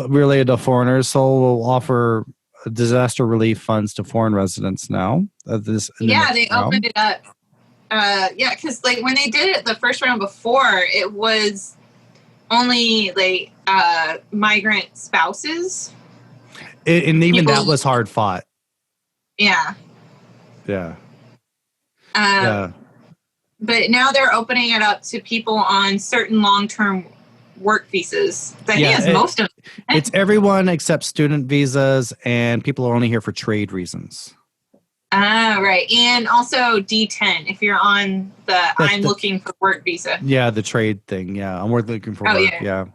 related to foreigners, Seoul will offer disaster relief funds to foreign residents now. They opened it up. Because like when they did it the first round before, it was only like migrant spouses. And even that was hard fought. Yeah. But now they're opening it up to people on certain long-term work visas. I think it's most of them. It's everyone except student visas, and people are only here for trade reasons. Right. And also D10 if you're on I'm looking for work visa. Yeah, the trade thing. Yeah, I'm looking for work. Yeah.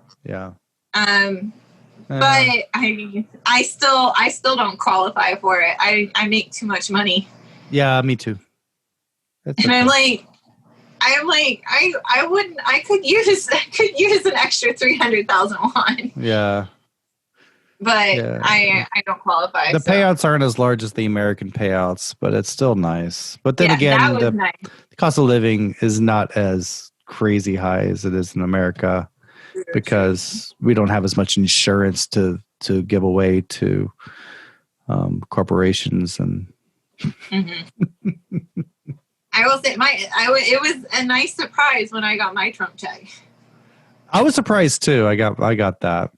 But I mean, I still don't qualify for it. I make too much money. Yeah, me too. And I'm like, I could use an extra 300,000 won. Yeah. But I don't qualify. The payouts aren't as large as the American payouts, but it's still nice. But then again, the cost of living is not as crazy high as it is in America. Because we don't have as much insurance to give away to corporations and. Mm-hmm. I will say it was a nice surprise when I got my Trump check. I was surprised too. I got that.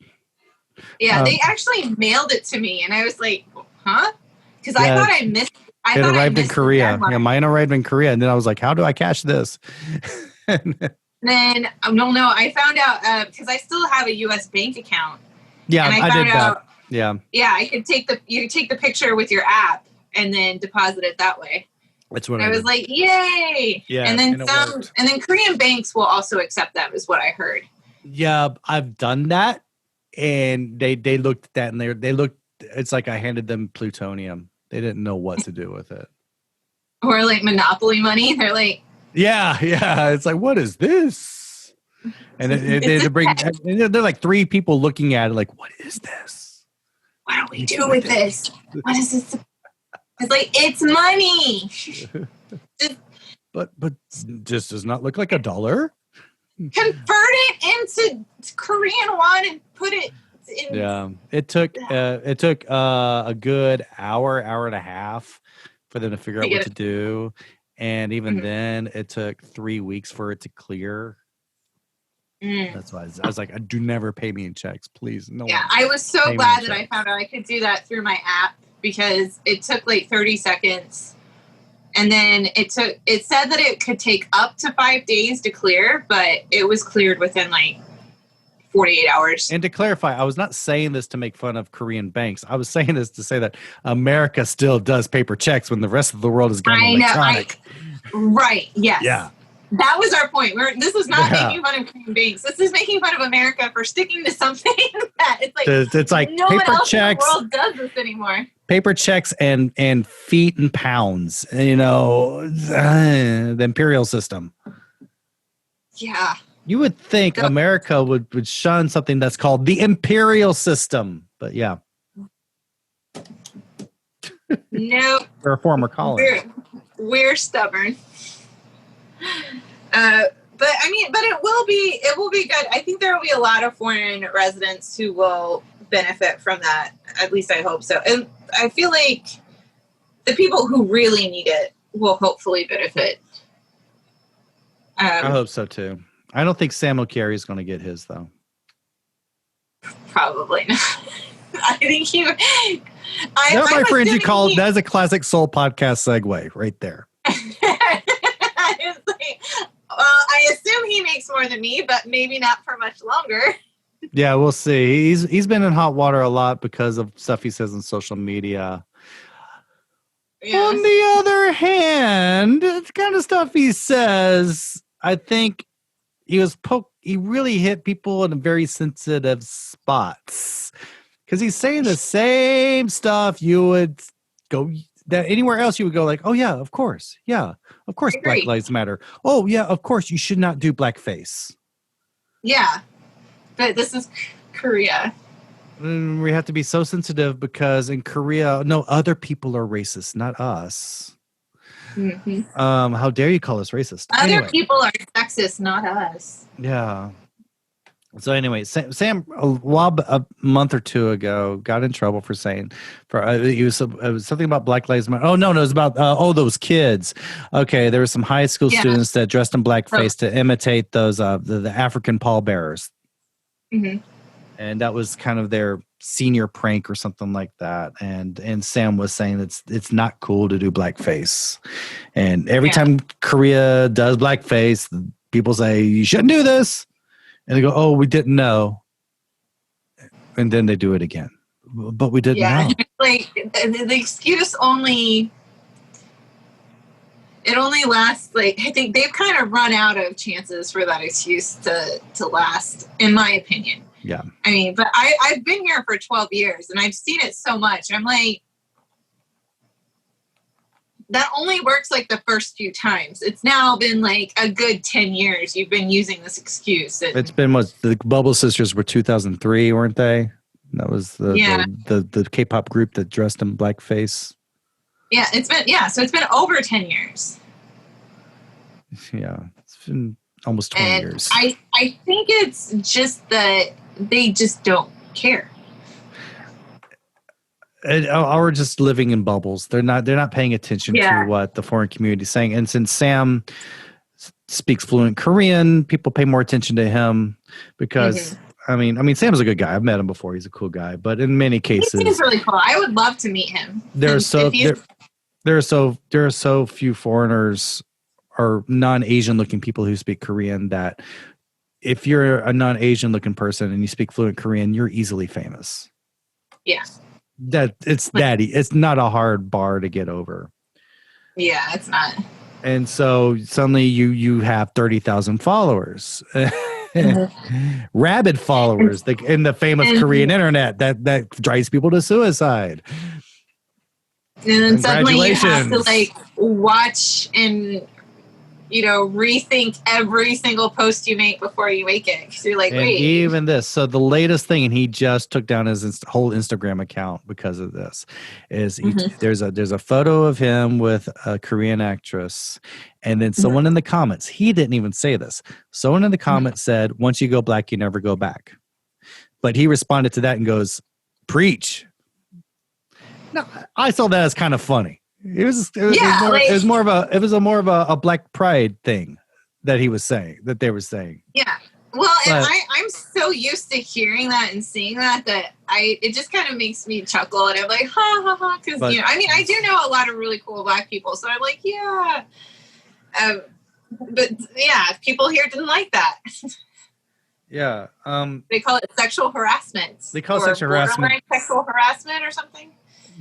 Yeah, they actually mailed it to me, and I was like, "Huh?" Because I thought I missed. It arrived in Korea. Yeah, mine arrived in Korea, and then I was like, "How do I cash this?" Then no, I found out because I still have a U.S. bank account. Yeah, I did that. Yeah, I could take the picture with your app and then deposit it that way. That's what I was like, "Yay!" Yeah, and then Korean banks will also accept them, is what I heard. Yeah, I've done that, and they looked at that and they looked. It's like I handed them plutonium. They didn't know what to do with it. Or like Monopoly money. They're like, yeah. It's like, what is this? And they're like three people looking at it, like, what is this? What do we do with this? What is this? It's like, it's money. But just does not look like a dollar. Convert it into Korean won and put it in. Yeah, it took a good hour and a half for them to figure out what to do, and even then, it took 3 weeks for it to clear. That's why I was like, "Do never pay me in checks, please." No. Yeah, I was so glad that I found out I could do that through my app because it took like 30 seconds. And then it said that it could take up to 5 days to clear, but it was cleared within like 48 hours. And to clarify, I was not saying this to make fun of Korean banks. I was saying this to say that America still does paper checks when the rest of the world is going electronic. Right. Yes. Yeah. That was our point. This is not making fun of Korean banks. This is making fun of America for sticking to something that it's like no paper one else checks. in the world does this anymore. Paper checks and feet and pounds. The imperial system. Yeah. You would think America would shun something that's called the imperial system, but yeah. Nope. We're a former colony. We're stubborn. But it will be good. I think there will be a lot of foreign residents who will benefit from that. At least I hope so. And I feel like the people who really need it will hopefully benefit. I hope so too. I don't think Sam Okyere is going to get his though. Probably not. I think he. That, my friend, you call that is a classic Soul Podcast segue right there. I assume he makes more than me, but maybe not for much longer. Yeah, we'll see. He's been in hot water a lot because of stuff he says on social media. Yes. On the other hand, it's kind of stuff he says, I think he really hit people in very sensitive spots. Because he's saying the same stuff you would go that anywhere else you would go like, oh yeah, of course. Yeah, of course Black Lives Matter. Oh yeah, of course you should not do blackface. Yeah. But this is Korea. And we have to be so sensitive because in Korea, no, other people are racist, not us. Mm-hmm. How dare you call us racist? Other people are sexist, not us. Yeah. So anyway, Sam a month or two ago got in trouble for saying it was something about Black Lives Matter. Oh no, it was about those kids. Okay, there were some high school students that dressed in blackface to imitate those the African pallbearers. Mm-hmm. And that was kind of their senior prank or something like that. And Sam was saying it's not cool to do blackface. And every time Korea does blackface, people say you shouldn't do this. And they go, oh, we didn't know. And then they do it again. But we didn't know. Like the excuse only lasts, like, I think they've kind of run out of chances for that excuse to last, in my opinion. Yeah. I mean, but I've been here for 12 years and I've seen it so much. I'm like, that only works like the first few times. It's now been like a good 10 years you've been using this excuse. It's been the Bubble Sisters were 2003, weren't they? That was the K-pop group that dressed in blackface. Yeah, so it's been over 10 years. Yeah, it's been almost 20 years. I think it's just that they just don't care. Or just living in bubbles. They're not paying attention to what the foreign community is saying. And since Sam speaks fluent Korean, people pay more attention to him because I mean, Sam's a good guy. I've met him before. He's a cool guy. But in many cases, he seems really cool. I would love to meet him. There are so few foreigners or non-Asian looking people who speak Korean that if you're a non-Asian looking person and you speak fluent Korean, you're easily famous. Yeah. It's not a hard bar to get over. Yeah, it's not. And so suddenly you have 30,000 followers. Rabid followers in the famous Korean internet that drives people to suicide. And then suddenly you have to like watch and rethink every single post you make before you make it. Because you're like, wait. Even this. So the latest thing, and he just took down his whole Instagram account because of this, is there's a photo of him with a Korean actress. And then someone in the comments, he didn't even say this. Someone in the comments said, once you go black, you never go back. But he responded to that and goes, preach. No, I saw that as kind of funny. It was more of a black pride thing that they were saying. Yeah. Well, and I'm so used to hearing that and seeing that it just kind of makes me chuckle, and I'm like, ha ha ha, because I do know a lot of really cool black people, so I'm like, yeah. But yeah, people here didn't like that. Yeah. They call it sexual harassment. They call it sexual harassment. Sexual harassment or something.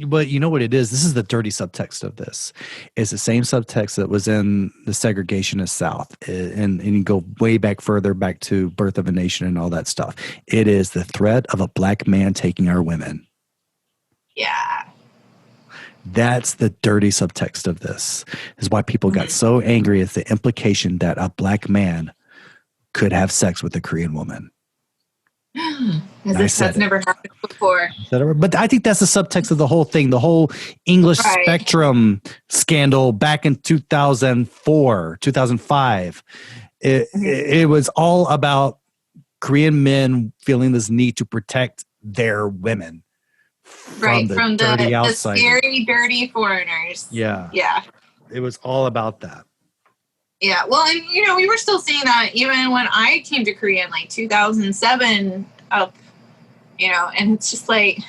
But you know what it is? This is the dirty subtext of this. It's the same subtext that was in the segregationist South. And you go way further back to Birth of a Nation and all that stuff. It is the threat of a black man taking our women. Yeah. That's the dirty subtext of this. Is why people got so angry at the implication that a black man could have sex with a Korean woman. This has never happened before. But I think that's the subtext of the whole thing. The whole English spectrum scandal back in 2004, 2005. It was all about Korean men feeling this need to protect their women. From the scary, dirty foreigners. Yeah. Yeah. It was all about that. Yeah, well, and we were still seeing that even when I came to Korea in like 2007 up, and it's just like,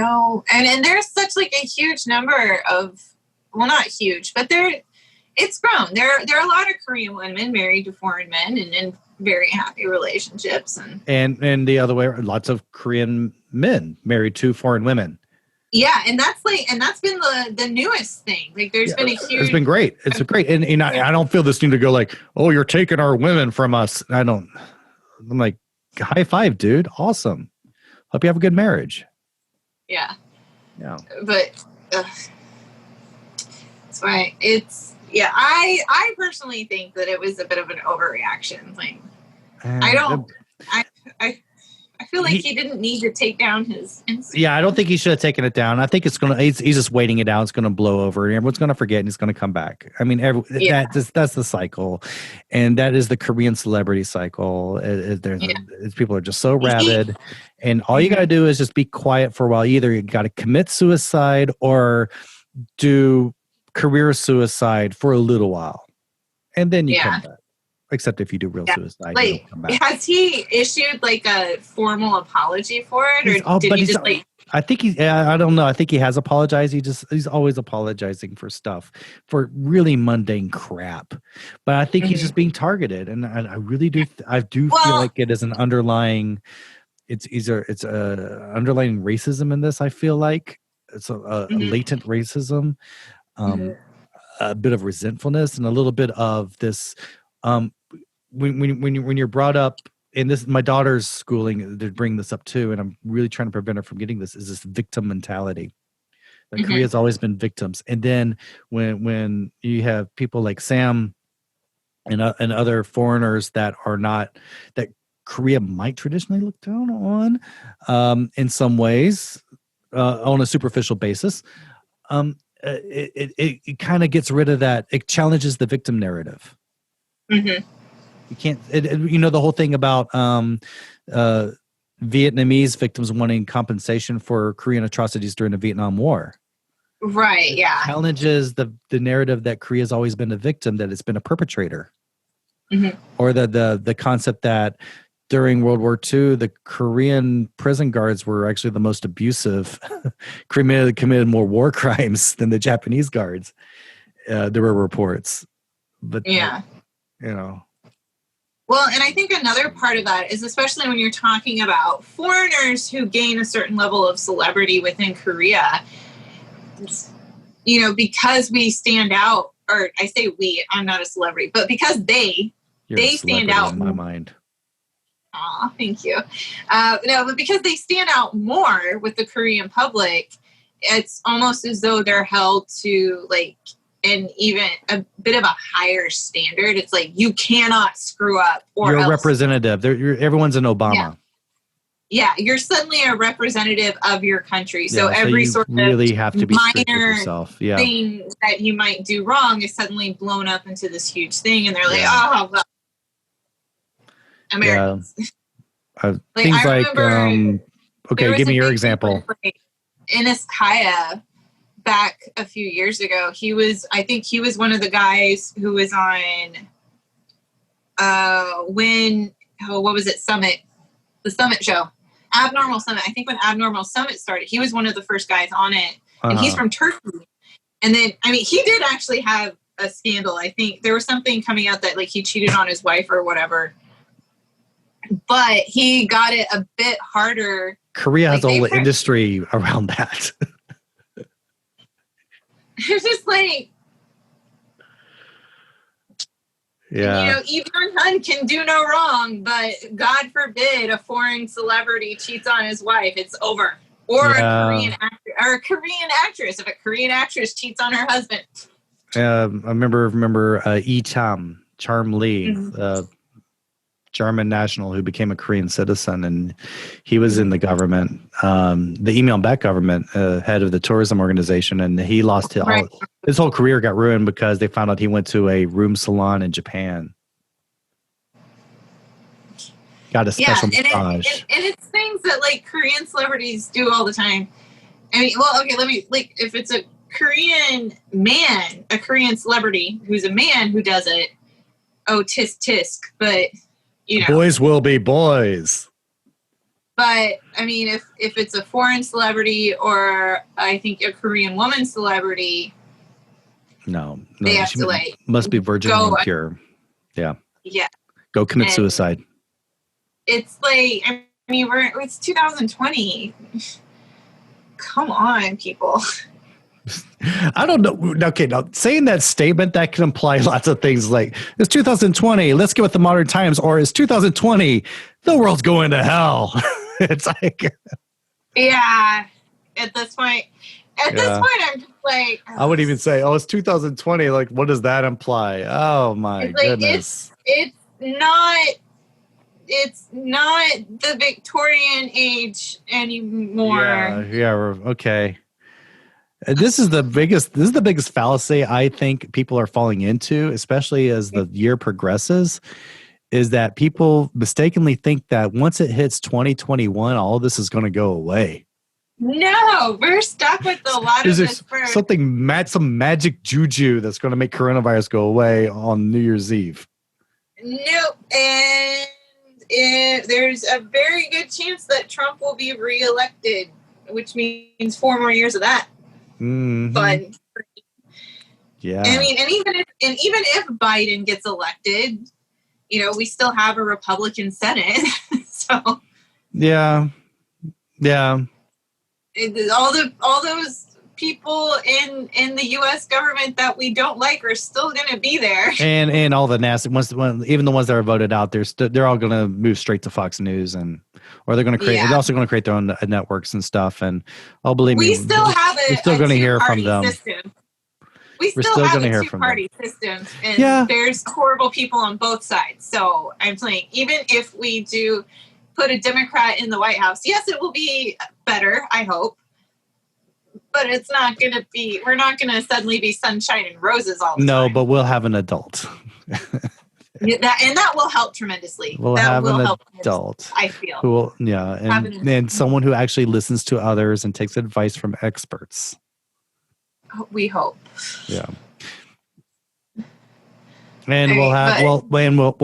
and there's such like a huge number of, well, not huge, but it's grown. There are a lot of Korean women married to foreign men and in very happy relationships, and the other way, lots of Korean men married to foreign women. Yeah, and that's been the newest thing. Like, there's been a huge. It's been great. It's great, and I don't feel this need to go like, oh, you're taking our women from us. I'm like, high five, dude. Awesome. Hope you have a good marriage. Yeah. Yeah. But that's why I personally think that it was a bit of an overreaction. Like, I feel like he didn't need to take down his Instagram. Yeah, I don't think he should have taken it down. I think he's just waiting it out. It's going to blow over. And everyone's going to forget and it's going to come back. I mean, that's the cycle. And that is the Korean celebrity cycle. People are just so rabid. And all you got to do is just be quiet for a while. Either you got to commit suicide or do career suicide for a little while. And then you come back. Except if you do real suicide. Like, has he issued like a formal apology for it, or did he just like? I think I don't know. I think he has apologized. He's always apologizing for stuff, for really mundane crap. But I think he's just being targeted, and I really do. I do feel like it is an underlying. It's underlying racism in this. I feel like it's a latent racism, a bit of resentfulness, and a little bit of this. When you're brought up in this, my daughter's schooling, they bring this up too, and I'm really trying to prevent her from getting this, is this victim mentality. That Korea's always been victims. And then when you have people like Sam and other foreigners that Korea might traditionally look down on in some ways, on a superficial basis, it kind of gets rid of that. It challenges the victim narrative. You can't, the whole thing about Vietnamese victims wanting compensation for Korean atrocities during the Vietnam War. Right, yeah. It challenges the narrative that Korea's always been a victim, that it's been a perpetrator. Or the concept that during World War II, the Korean prison guards were actually the most abusive, committed more war crimes than the Japanese guards. There were reports. But, yeah. Well, and I think another part of that is, especially when you're talking about foreigners who gain a certain level of celebrity within Korea, because we stand out, or I say we, I'm not a celebrity, but because they stand out in my mind. Aw, thank you. No, but because they stand out more with the Korean public, it's almost as though they're held to an even a bit of a higher standard. It's like, you cannot screw up, or you're else. A representative. Everyone's an Obama. Yeah, you're suddenly a representative of your country. So every you sort really of have to be minor thing that you might do wrong is suddenly blown up into this huge thing, and they're like, oh, well, Americans. Yeah. Things like, okay, give me your example. Ines Kaya, back a few years ago, I think he was one of the guys who was on what was it, the Summit show, Abnormal Summit. I think when Abnormal Summit started, he was one of the first guys on it, and he's from Turkey. And then, he did actually have a scandal. I think there was something coming out that he cheated on his wife or whatever, but he got it a bit harder. Korea has a whole industry around that. It's just yeah. Lee Byung-hun can do no wrong, but God forbid a foreign celebrity cheats on his wife, it's over. Or a Korean actor, or a Korean actress. If a Korean actress cheats on her husband. I remember Charm Lee, German national who became a Korean citizen, and he was in the government, the Lee Myung-bak government, head of the tourism organization, and he lost his whole career got ruined because they found out he went to a room salon in Japan. Got a special massage. And it's things that Korean celebrities do all the time. If it's a Korean man, a Korean celebrity who's a man who does it, tisk tisk, but boys will be boys. But if it's a foreign celebrity, or I think a Korean woman celebrity, no, they have to must be virgin and pure. Yeah. Go commit suicide. It's it's 2020. Come on, people. I don't know. Okay, now saying that statement, that can imply lots of things, like it's 2020, let's get with the modern times, or it's 2020, the world's going to hell. It's at this point I'm just I wouldn't even say, it's 2020, what does that imply? Oh my goodness. It's not the Victorian age anymore. Okay. This is the biggest fallacy I think people are falling into, especially as the year progresses, is that people mistakenly think that once it hits 2021, all of this is going to go away. No, we're stuck with a lot of this. Some magic juju that's going to make coronavirus go away on New Year's Eve. Nope. And there's a very good chance that Trump will be reelected, which means 4 more years of that. Mm-hmm. Fun. Yeah. And even if Biden gets elected, we still have a Republican Senate. So yeah. All those people in the U.S. government that we don't like are still going to be there. And all the nasty ones, even the ones that are voted out, they're all going to move straight to Fox News, or they're going to create. They're also going to create their own networks and stuff. And believe me, we're still going to hear from them. System. We're still have a two-party system, and there's horrible people on both sides. So I'm saying, even if we do put a Democrat in the White House, yes, it will be better, I hope. But it's not going to be, we're not going to suddenly be sunshine and roses all the time. No, but we'll have an adult. that will help tremendously. We'll that have will an help, adult. I feel. Who will, and someone who actually listens to others and takes advice from experts. We hope. Yeah. And we'll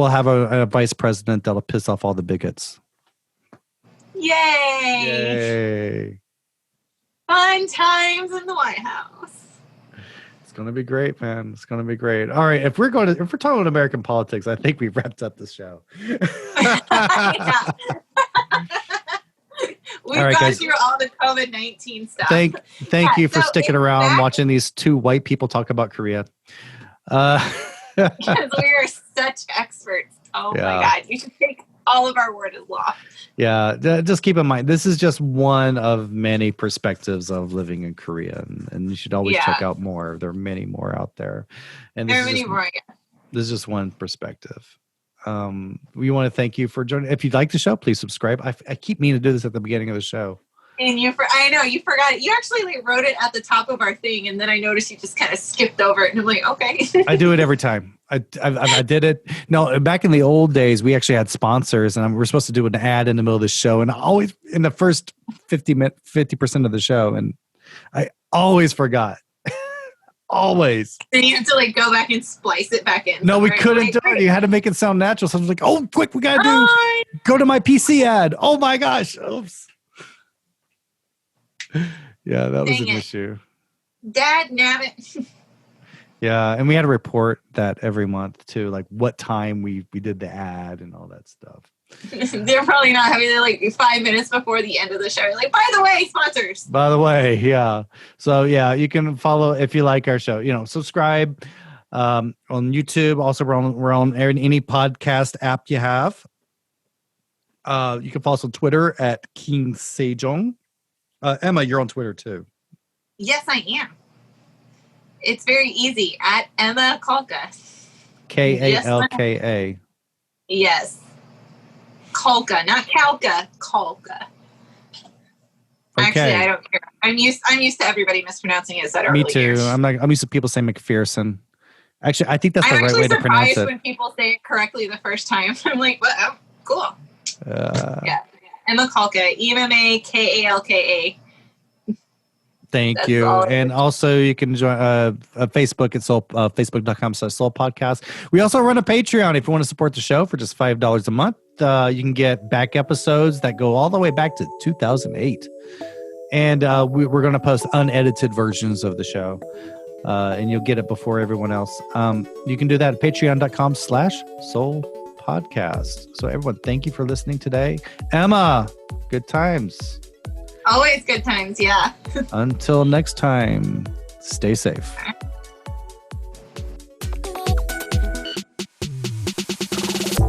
have a vice president that'll piss off all the bigots. Yay! Fun times in the White House. It's gonna be great, man. It's gonna be great. All right, if we're talking about American politics, I think we've wrapped up the show. We've gone through all the COVID-19 stuff. Thank you for sticking around watching these two white people talk about Korea. Because we are such experts. Oh my God. You should take all of our word as law. Yeah. Just keep in mind, this is just one of many perspectives of living in Korea. And you should always check out more. There are many more out there. And there are many more, This is just one perspective. We want to thank you for joining. If you'd like the show, please subscribe. I keep meaning to do this at the beginning of the show. And I know you forgot it. You actually wrote it at the top of our thing, and then I noticed you just kind of skipped over it. And I'm like, okay. I do it every time. I did it. No, back in the old days, we actually had sponsors, and we're supposed to do an ad in the middle of the show, and always in the first 50% of the show, and I always forgot. Always. Then you have to go back and splice it back in. No, we couldn't do it. You had to make it sound natural. So I was like, oh, quick, we got to go to my PC ad. Oh my gosh. Oops. Yeah, that was an issue. Dad, nabbit. Yeah, and we had to report that every month too, like what time we did the ad and all that stuff. They're probably not having it 5 minutes before the end of the show. Like, by the way, sponsors. By the way, yeah. So yeah, you can follow if you like our show. Subscribe on YouTube. Also, we're on any podcast app you have. You can follow us on Twitter at King Sejong. Emma, you're on Twitter too. Yes, I am. It's very easy at Emma Kalka. Kalka. Yes. Kalka, not Kalka. Kalka. Okay. Actually, I don't care. I'm used to everybody mispronouncing it, so I don't Me too. care. I'm used to people saying McPherson. Actually, I think that's the right way to pronounce it. I'm actually surprised when people say it correctly the first time. I'm like, well, cool. Yeah. Emma Kalka. EMMAKALKA. Thank you. And also you can join Facebook at facebook.com/SeoulPodcast. We also run a Patreon if you want to support the show for just $5 a month. You can get back episodes that go all the way back to 2008. And we're going to post unedited versions of the show. And you'll get it before everyone else. You can do that at patreon.com/SeoulPodcast. So everyone, thank you for listening today. Emma, good times. Always good times, yeah. Until next time, stay safe.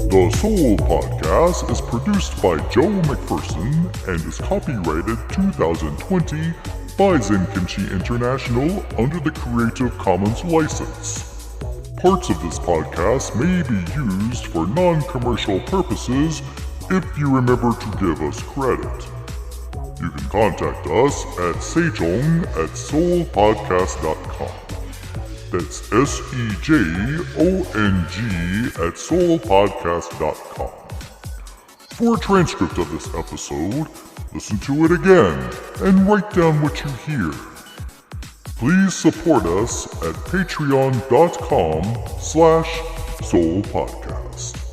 The Seoul Podcast is produced by Joe McPherson and is copyrighted 2020 by Zen Kimchi International under the Creative Commons license. Parts of this podcast may be used for non-commercial purposes if you remember to give us credit. You can contact us at sejong@seoulpodcast.com. That's SEJONG@seoulpodcast.com. For a transcript of this episode, listen to it again and write down what you hear. Please support us at patreon.com/SeoulPodcast.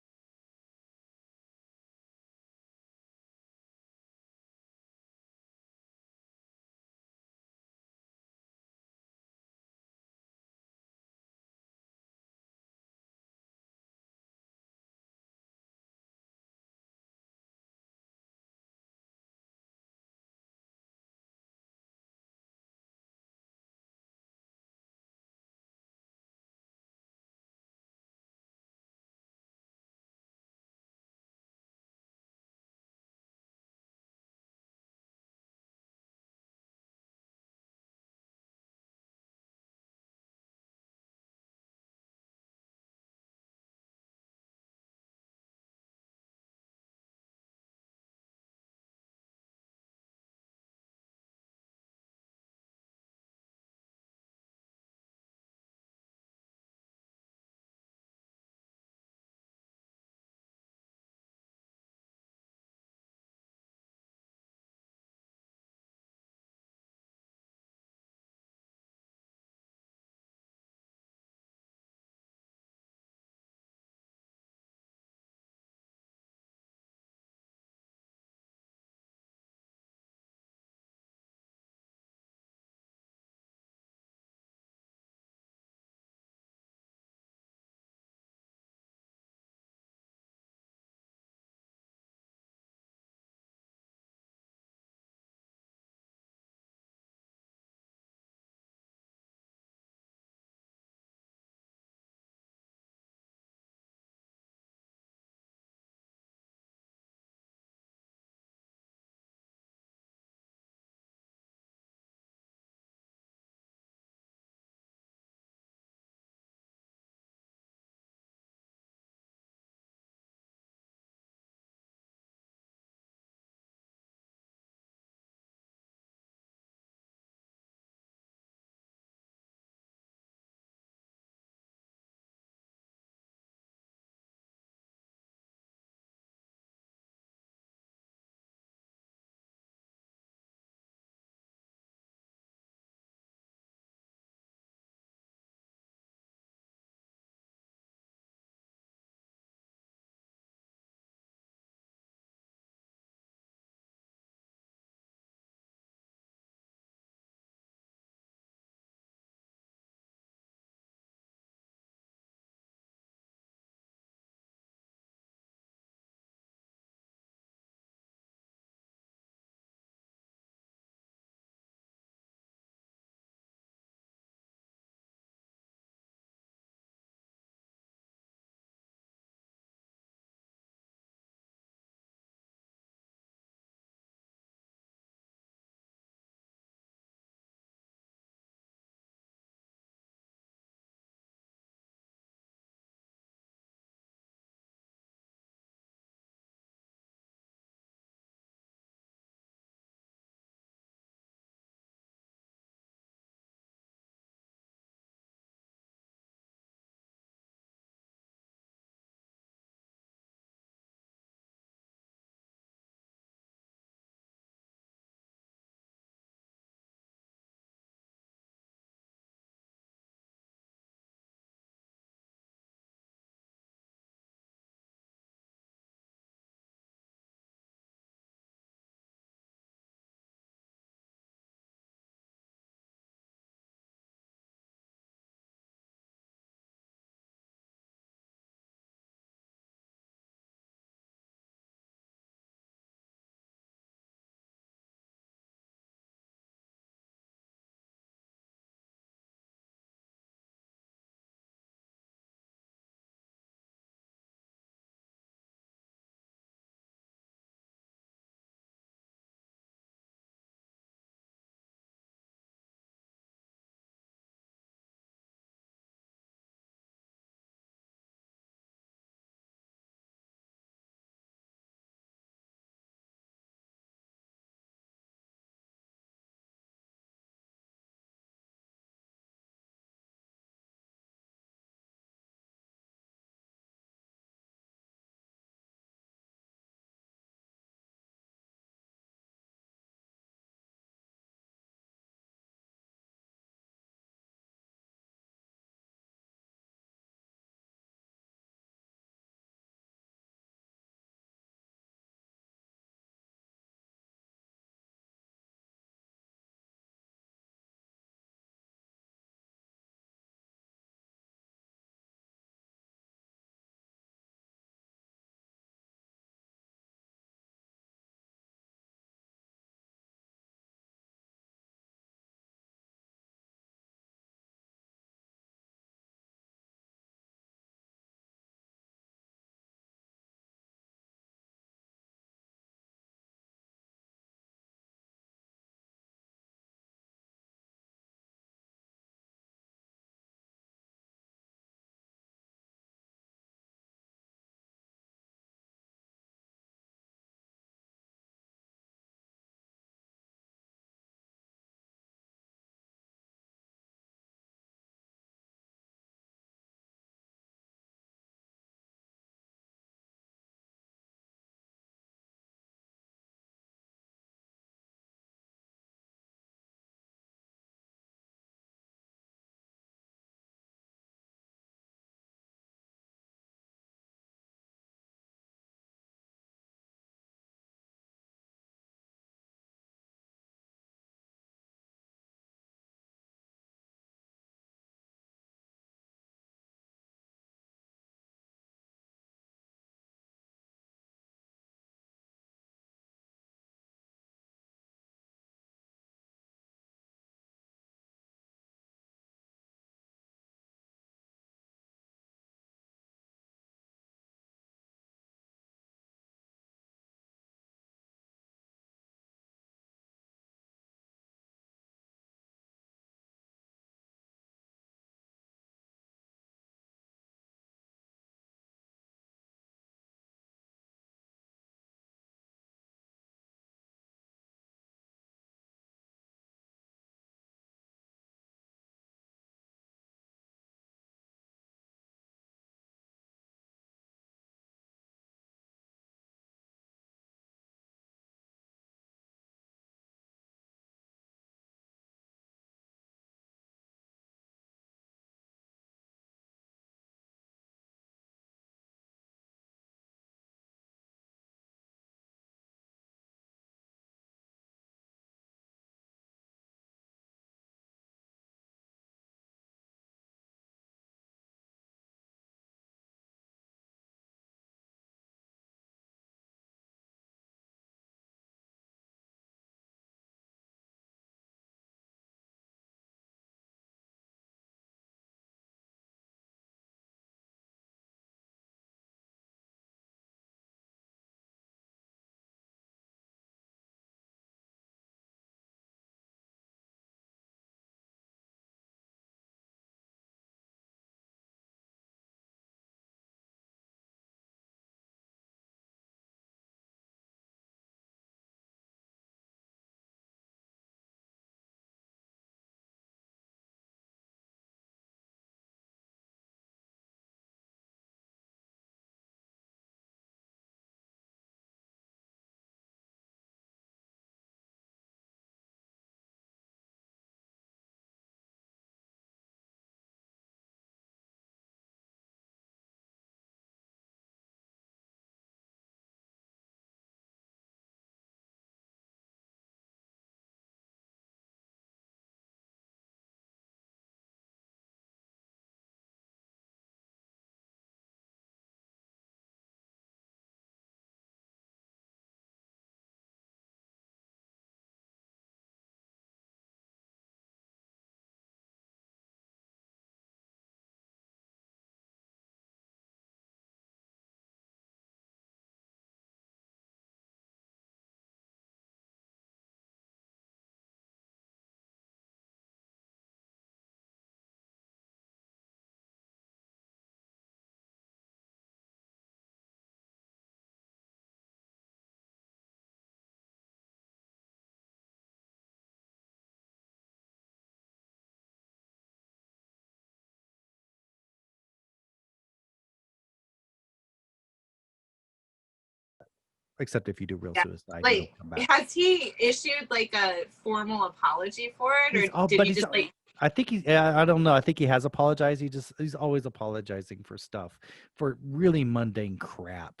Except if you do real suicide, you like, don't come back. has he issued like a formal apology for it, or did he just like? I think I don't know. I think he has apologized. He's always apologizing for stuff, for really mundane crap.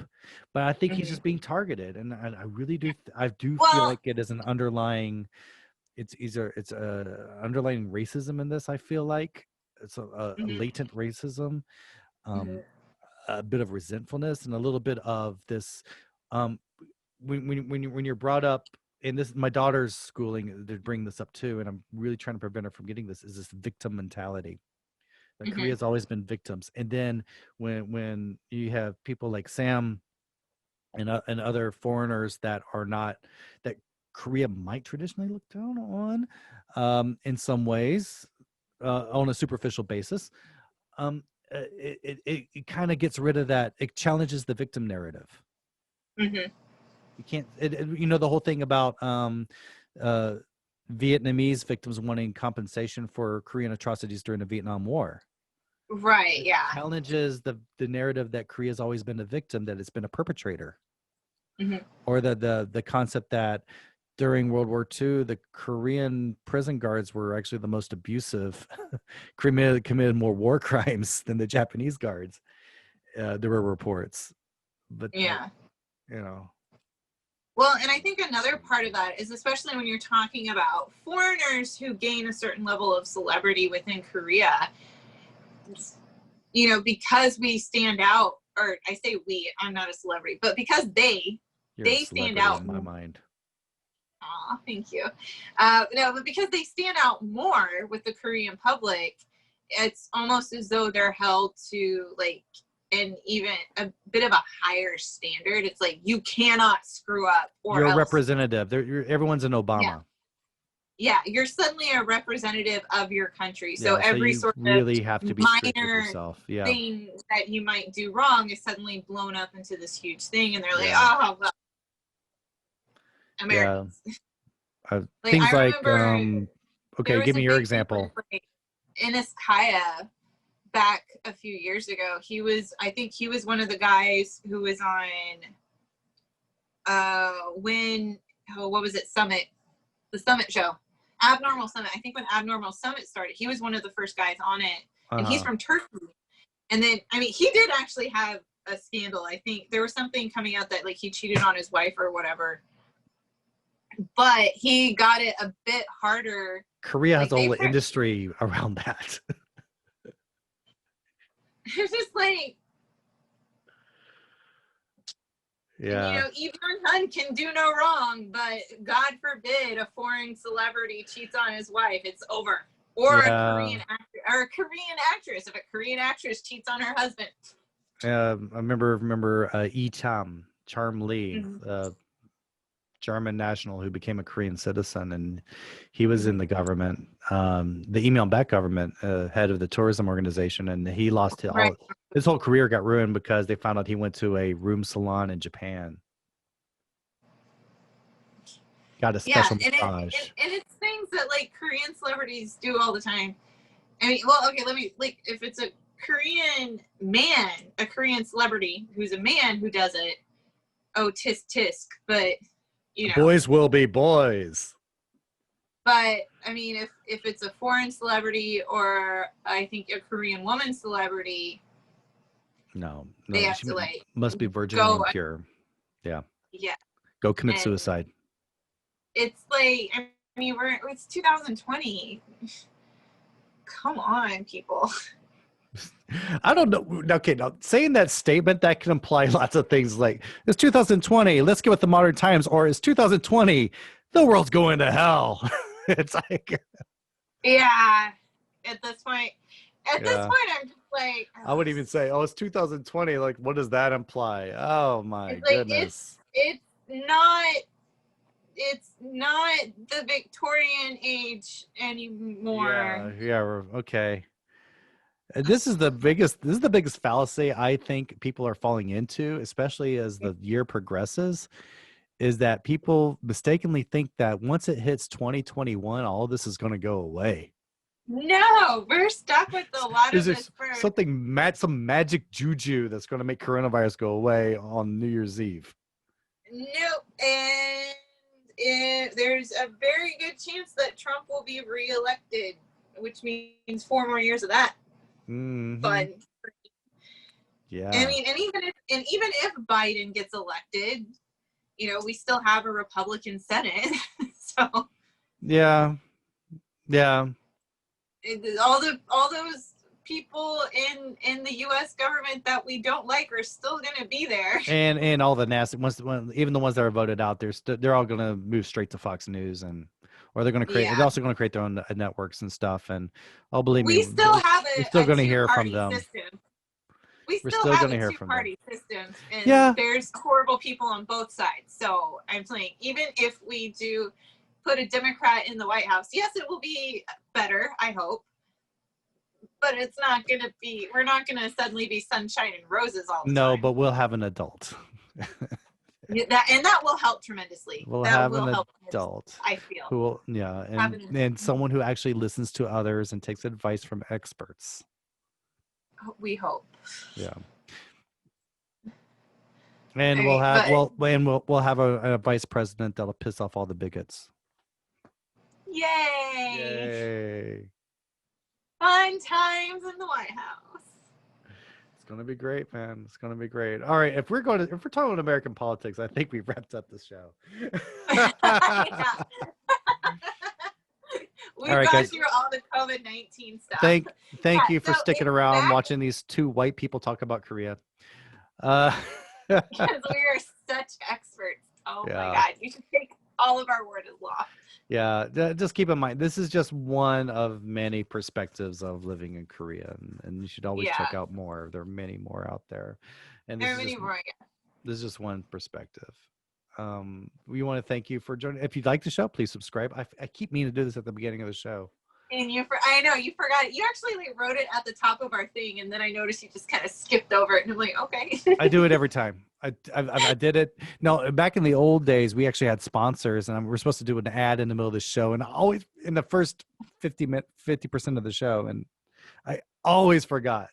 But I think he's just being targeted, and I really do. I do feel like it is an underlying. It's underlying racism in this. I feel like it's a latent racism, a bit of resentfulness, and a little bit of this. When you're brought up. And this, my daughter's schooling, they bring this up too, and I'm really trying to prevent her from getting this, is this victim mentality. That Korea's always been victims. And then when you have people like Sam and other foreigners that are not, that Korea might traditionally look down on in some ways, on a superficial basis, it kind of gets rid of that. It challenges the victim narrative. You can't, the whole thing about Vietnamese victims wanting compensation for Korean atrocities during the Vietnam War. Right, yeah. It challenges the narrative that Korea's always been a victim, that it's been a perpetrator. Or the concept that during World War II, the Korean prison guards were actually the most abusive, committed more war crimes than the Japanese guards. There were reports. But, Well, and I think another part of that is, especially when you're talking about foreigners who gain a certain level of celebrity within Korea, because we stand out, or I say we, I'm not a celebrity, but because they stand out in my mind. Aw, thank you. No, but because they stand out more with the Korean public, it's almost as though they're held to like and even a bit of a higher standard. It's like, you cannot screw up, or you're else. A representative. Everyone's an Obama. Yeah, you're suddenly a representative of your country. So every sort really of have to be minor thing that you might do wrong is suddenly blown up into this huge thing, and they're like, oh, well, Americans. Things like, okay, give me your example. Like, Ines Kaya, back a few years ago, I think he was one of the guys who was on what was it, the Summit show, Abnormal Summit. I think when Abnormal Summit started, he was one of the first guys on it, and he's from Turkey. And then, I mean, he did actually have a scandal. I think there was something coming out that like he cheated on his wife or whatever, but he got it a bit harder. Korea has a whole industry around that. It's just like, yeah. Lee Byung-hun can do no wrong, but God forbid a foreign celebrity cheats on his wife, it's over. Or a Korean actor, or a Korean actress. If a Korean actress cheats on her husband. I remember Charm Lee, German national who became a Korean citizen, and he was in the government, the Lee Myung-bak government, head of the tourism organization, and he lost his whole career got ruined because they found out he went to a room salon in Japan. Got a special massage. And it's things that like Korean celebrities do all the time. I mean, well, okay, if it's a Korean man, a Korean celebrity who's a man who does it, oh, tisk tisk, but boys will be boys. But I mean, if it's a foreign celebrity, or I think a Korean woman celebrity, no, they have to must be virgin and pure. Yeah. Go commit suicide. It's like, I mean, it's 2020. Come on, people. I don't know. Okay, now saying that statement, that can imply lots of things, like it's 2020, let's get with the modern times, or it's 2020, the world's going to hell. It's like, yeah. At this point, I'm just like, I wouldn't even say, it's 2020. Like, what does that imply? Oh my goodness! It's not the Victorian age anymore. Yeah. Okay. This is the biggest fallacy I think people are falling into, especially as the year progresses, is that people mistakenly think that once it hits 2021, all of this is going to go away. No, we're stuck with a lot of this. Some magic juju that's going to make coronavirus go away on New Year's Eve. Nope. And there's a very good chance that Trump will be reelected, which means 4 more years of that. Fun. Yeah. I mean, and even if Biden gets elected, we still have a Republican Senate. So yeah. All those people in the U.S. government that we don't like are still going to be there. And all the nasty ones, even the ones that are voted out, they're all going to move straight to Fox News, or they're going to create. They're also going to create their own networks and stuff. And believe me, we still have we're still going to hear from two-party them. system. We We're still have a two-party system, and there's horrible people on both sides. So I'm saying, even if we do put a Democrat in the White House, yes, it will be better, I hope. But it's not going to be, we're not going to suddenly be sunshine and roses all the time. No, but we'll have an adult. that will help tremendously. We'll have an adult, I feel. Who will, and someone who actually listens to others and takes advice from experts. We hope. Yeah. And we'll have we'll have a vice president that'll piss off all the bigots. Yay! Fun times in the White House. It's gonna be great, man. It's gonna be great. All right, if we're talking about American politics, I think we've wrapped up the show. We've gone through all the COVID-19 stuff. Thank you for sticking around watching these two white people talk about Korea. Because we are such experts. Oh my God, you should take all of our word as law. Yeah, just keep in mind, this is just one of many perspectives of living in Korea, and you should always check out more. There are many more out there, and there are many more. This is just one perspective. We want to thank you for joining. If you'd like the show, please subscribe. I keep meaning to do this at the beginning of the show. And I know you forgot it. You actually wrote it at the top of our thing, and then I noticed you just kind of skipped over it, and I'm like, okay. I do it every time. I did it. No, back in the old days, we actually had sponsors, and we're supposed to do an ad in the middle of the show, and always in the first 50% of the show, and I always forgot.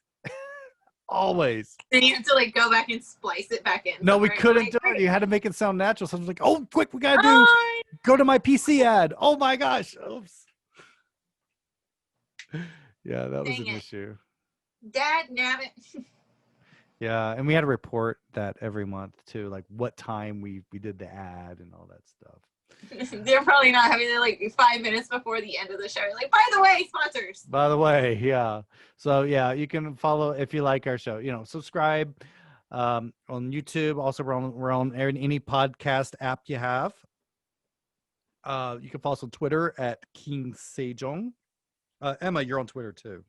Always. Then you have to go back and splice it back in. No, we couldn't do it. You had to make it sound natural. So I was like, oh, quick, we gotta go to my PC ad. Oh my gosh. Oops. Yeah, that was an issue. Dad, nab it. Yeah, and we had to report that every month too, like what time we did the ad and all that stuff. They're probably not having it 5 minutes before the end of the show. Like, by the way, sponsors. By the way, yeah. So yeah, you can follow if you like our show. Subscribe on YouTube. Also, we're on any podcast app you have. You can follow us on Twitter at King Sejong. Emma, you're on Twitter too.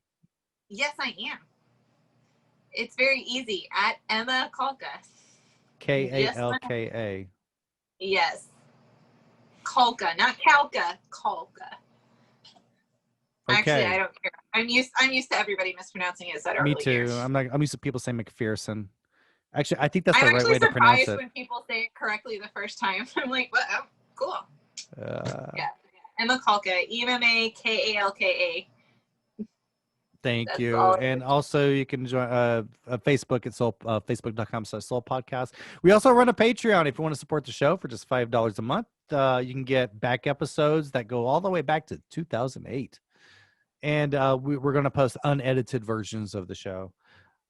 Yes, I am. It's very easy at Emma Kalka. Kalka. Yes. Kalka, not Kalka. Kalka. Okay. Actually, I don't care. I'm used to everybody mispronouncing it. So I don't Me really too. care. I'm used to people saying McPherson. Actually, I think that's the right way to pronounce it. I'm actually surprised when people say it correctly the first time. I'm like, well, oh, cool. Yeah. Emma Kalka. EMMAKALKA. Thank you. And also you can join Facebook at facebook.com/SeoulPodcast. We also run a Patreon if you want to support the show for just $5 a month. You can get back episodes that go all the way back to 2008. And we're going to post unedited versions of the show.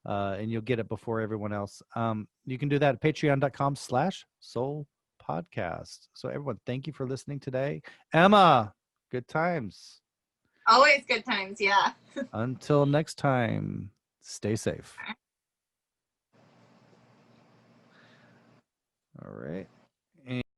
And you'll get it before everyone else. You can do that at patreon.com/SeoulPodcast. So everyone, thank you for listening today. Emma, good times. Always good times, yeah. Until next time, stay safe. All right.